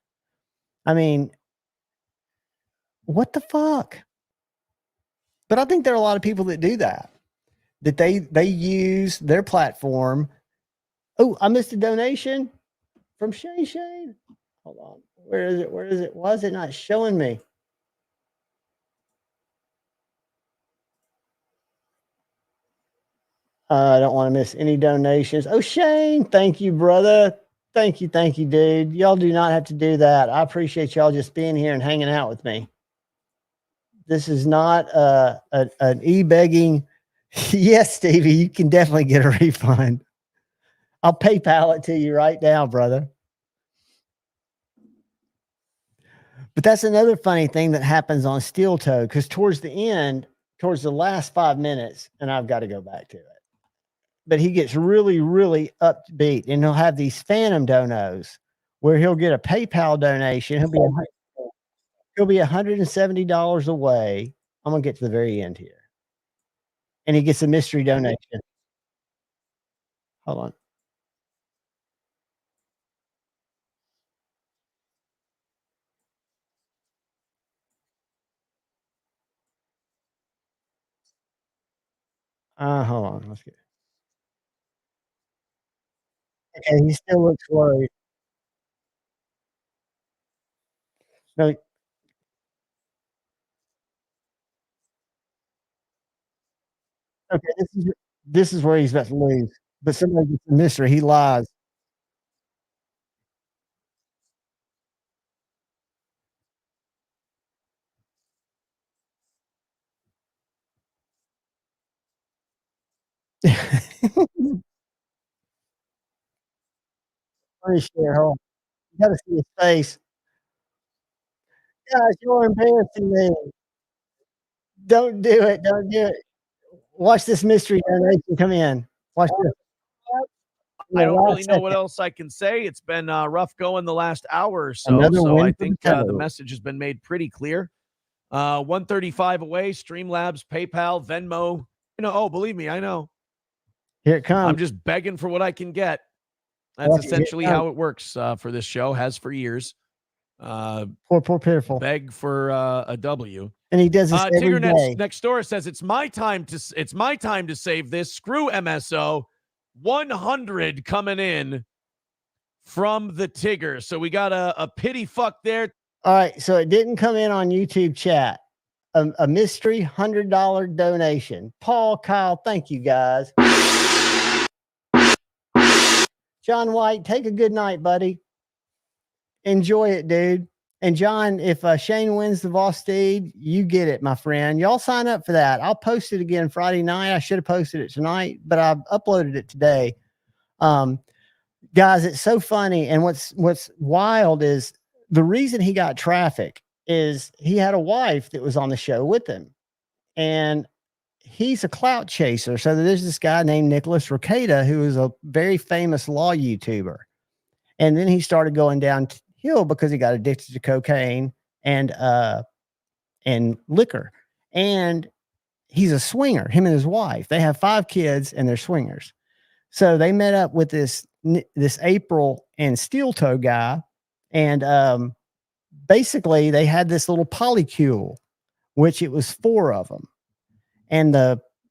[SPEAKER 1] I mean, what the fuck? But I think there are a lot of people that do that they use their platform. Oh, I missed a donation from Shane. Hold on. Where is it? Why is it not showing me? I don't want to miss any donations. Oh, Shane, thank you, brother. Thank you, dude. Y'all do not have to do that. I appreciate y'all just being here and hanging out with me. This is not an e-begging. Yes, Stevie, you can definitely get a refund. I'll PayPal it to you right now, brother. But that's another funny thing that happens on Steel Toe, because towards the last 5 minutes, and I've got to go back to it, but he gets really, really upbeat, and he'll have these phantom donos where he'll get a PayPal donation. He'll be $170 away. I'm going to get to the very end here. And he gets a mystery donation. Hold on. Hold on. Let's get. Okay, he still looks worried. No, Okay, this is where he's about to lose. But somebody gets the mystery, he lies. Let me share. Hold on. You gotta see his face. Guys, you're embarrassing me. Don't do it. Don't do it. Watch this mystery donation come in. Watch this. In
[SPEAKER 5] I
[SPEAKER 1] the
[SPEAKER 5] don't
[SPEAKER 1] last
[SPEAKER 5] really know what
[SPEAKER 1] second.
[SPEAKER 5] else I can say. It's been rough going the last hour or so.
[SPEAKER 1] Another
[SPEAKER 5] So
[SPEAKER 1] win
[SPEAKER 5] I
[SPEAKER 1] for the
[SPEAKER 5] think the
[SPEAKER 1] Toad.
[SPEAKER 5] message has been made pretty clear. 135 away, Streamlabs, PayPal, Venmo. You know, oh, believe me, I know.
[SPEAKER 1] Here it comes.
[SPEAKER 5] I'm just begging for what I can get. That's
[SPEAKER 1] Watch it. Here it
[SPEAKER 5] essentially
[SPEAKER 1] comes.
[SPEAKER 5] how it works for this show, has for years.
[SPEAKER 1] Poor pitiful.
[SPEAKER 5] Beg for a W.
[SPEAKER 1] And he does this every
[SPEAKER 5] Tigger
[SPEAKER 1] day.
[SPEAKER 5] next door says it's my time to save this. Screw MSO. 100 coming in from the Tigger. So we got a pity fuck there.
[SPEAKER 1] All right, so it didn't come in on YouTube chat. A mystery $100 donation. Paul, Kyle, thank you guys. John White, take a good night, buddy. Enjoy it, dude. And John, if Shane wins the Vosteed, you get it, my friend. Y'all sign up for that. I'll post it again Friday night. I should have posted it tonight, but I uploaded it today. Guys, it's so funny. And what's wild is the reason he got traffic is he had a wife that was on the show with him. And he's a clout chaser. So there's this guy named Nicholas Rekieta, who is a very famous law YouTuber. And then he started going downhill because he got addicted to cocaine and liquor. And he's a swinger, him and his wife. They have 5 kids and they're swingers. So they met up with this April and Steel Toe guy. And basically they had this little polycule, which it was 4 of them. And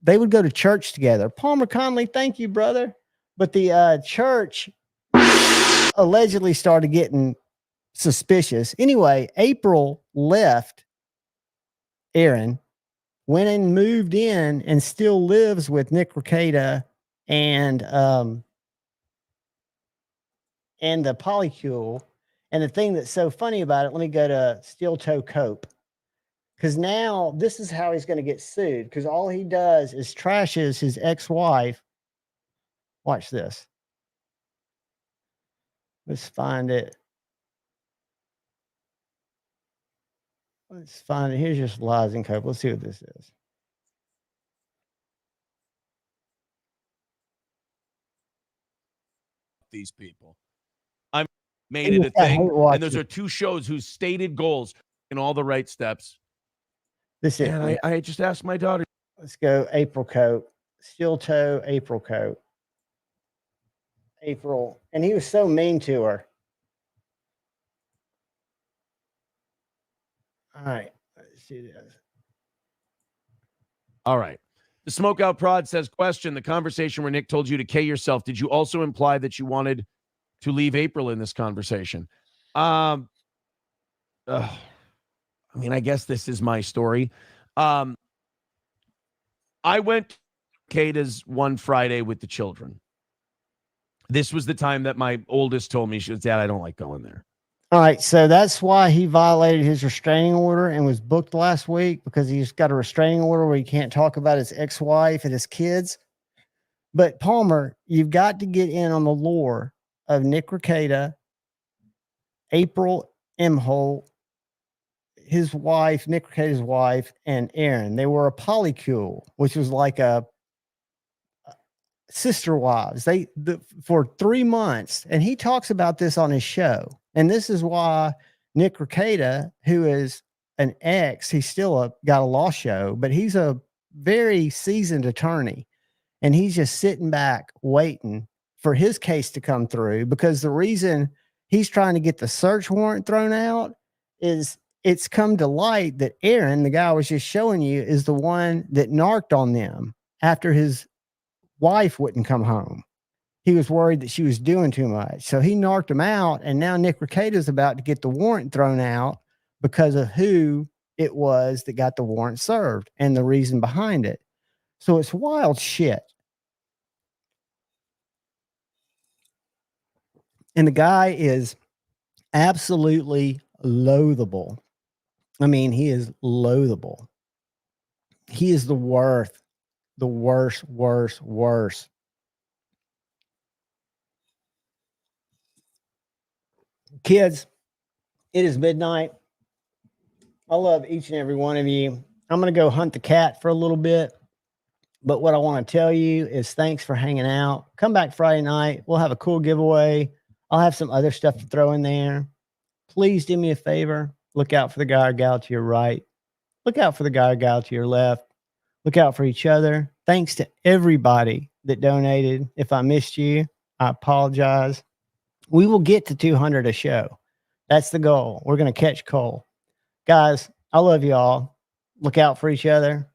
[SPEAKER 1] they would go to church together. Palmer Conley, thank you, brother. But the church allegedly started getting suspicious. Anyway, April left Aaron, went and moved in and still lives with Nick Rekieta and the polycule. And the thing that's so funny about it, let me go to Steel Toe Cope. Because now this is how he's going to get sued. Because all he does is trashes his ex-wife. Watch this. Let's find it. Let's find it. Here's just lies and cope. Let's see what this is.
[SPEAKER 5] These people. I made it a thing. And those are 2 shows whose stated goals in all the right steps.
[SPEAKER 1] This is
[SPEAKER 5] And I just asked my daughter.
[SPEAKER 1] Let's go April Coat. Steel Toe, April Coat. April. And he was so mean to her. All right. Let's see this.
[SPEAKER 5] All right. The Smokeout Prod says, question, the conversation where Nick told you to K yourself, did you also imply that you wanted to leave April in this conversation? I mean, I guess this is my story. I went to Kata's one Friday with the children. This was the time that my oldest told me, she was, Dad, I don't like going there.
[SPEAKER 1] All right. So that's why he violated his restraining order and was booked last week, because he's got a restraining order where he can't talk about his ex-wife and his kids. But Palmer, you've got to get in on the lore of Nick Rekieta, April Imholt, his wife, Nick Rekieta's wife, and Aaron. They were a polycule, which was like a sister wives. For 3 months, and he talks about this on his show. And this is why Nick Rekieta, who is an ex, he's still got a law show, but he's a very seasoned attorney, and he's just sitting back waiting for his case to come through, because the reason he's trying to get the search warrant thrown out is it's come to light that Aaron, the guy I was just showing you, is the one that narked on them after his wife wouldn't come home. He was worried that she was doing too much. So he narked him out. And now Nick Rekieta is about to get the warrant thrown out because of who it was that got the warrant served and the reason behind it. So it's wild shit. And the guy is absolutely loathable. I mean, he is loathable. He is the worst. Kids, it is midnight. I love each and every one of you. I'm going to go hunt the cat for a little bit. But what I want to tell you is thanks for hanging out. Come back Friday night. We'll have a cool giveaway. I'll have some other stuff to throw in there. Please do me a favor. Look out for the guy or gal to your right. Look out for the guy or gal to your left. Look out for each other. Thanks to everybody that donated. If I missed you, I apologize. We will get to 200 a show. That's the goal. We're going to catch Cole. Guys, I love you all. Look out for each other.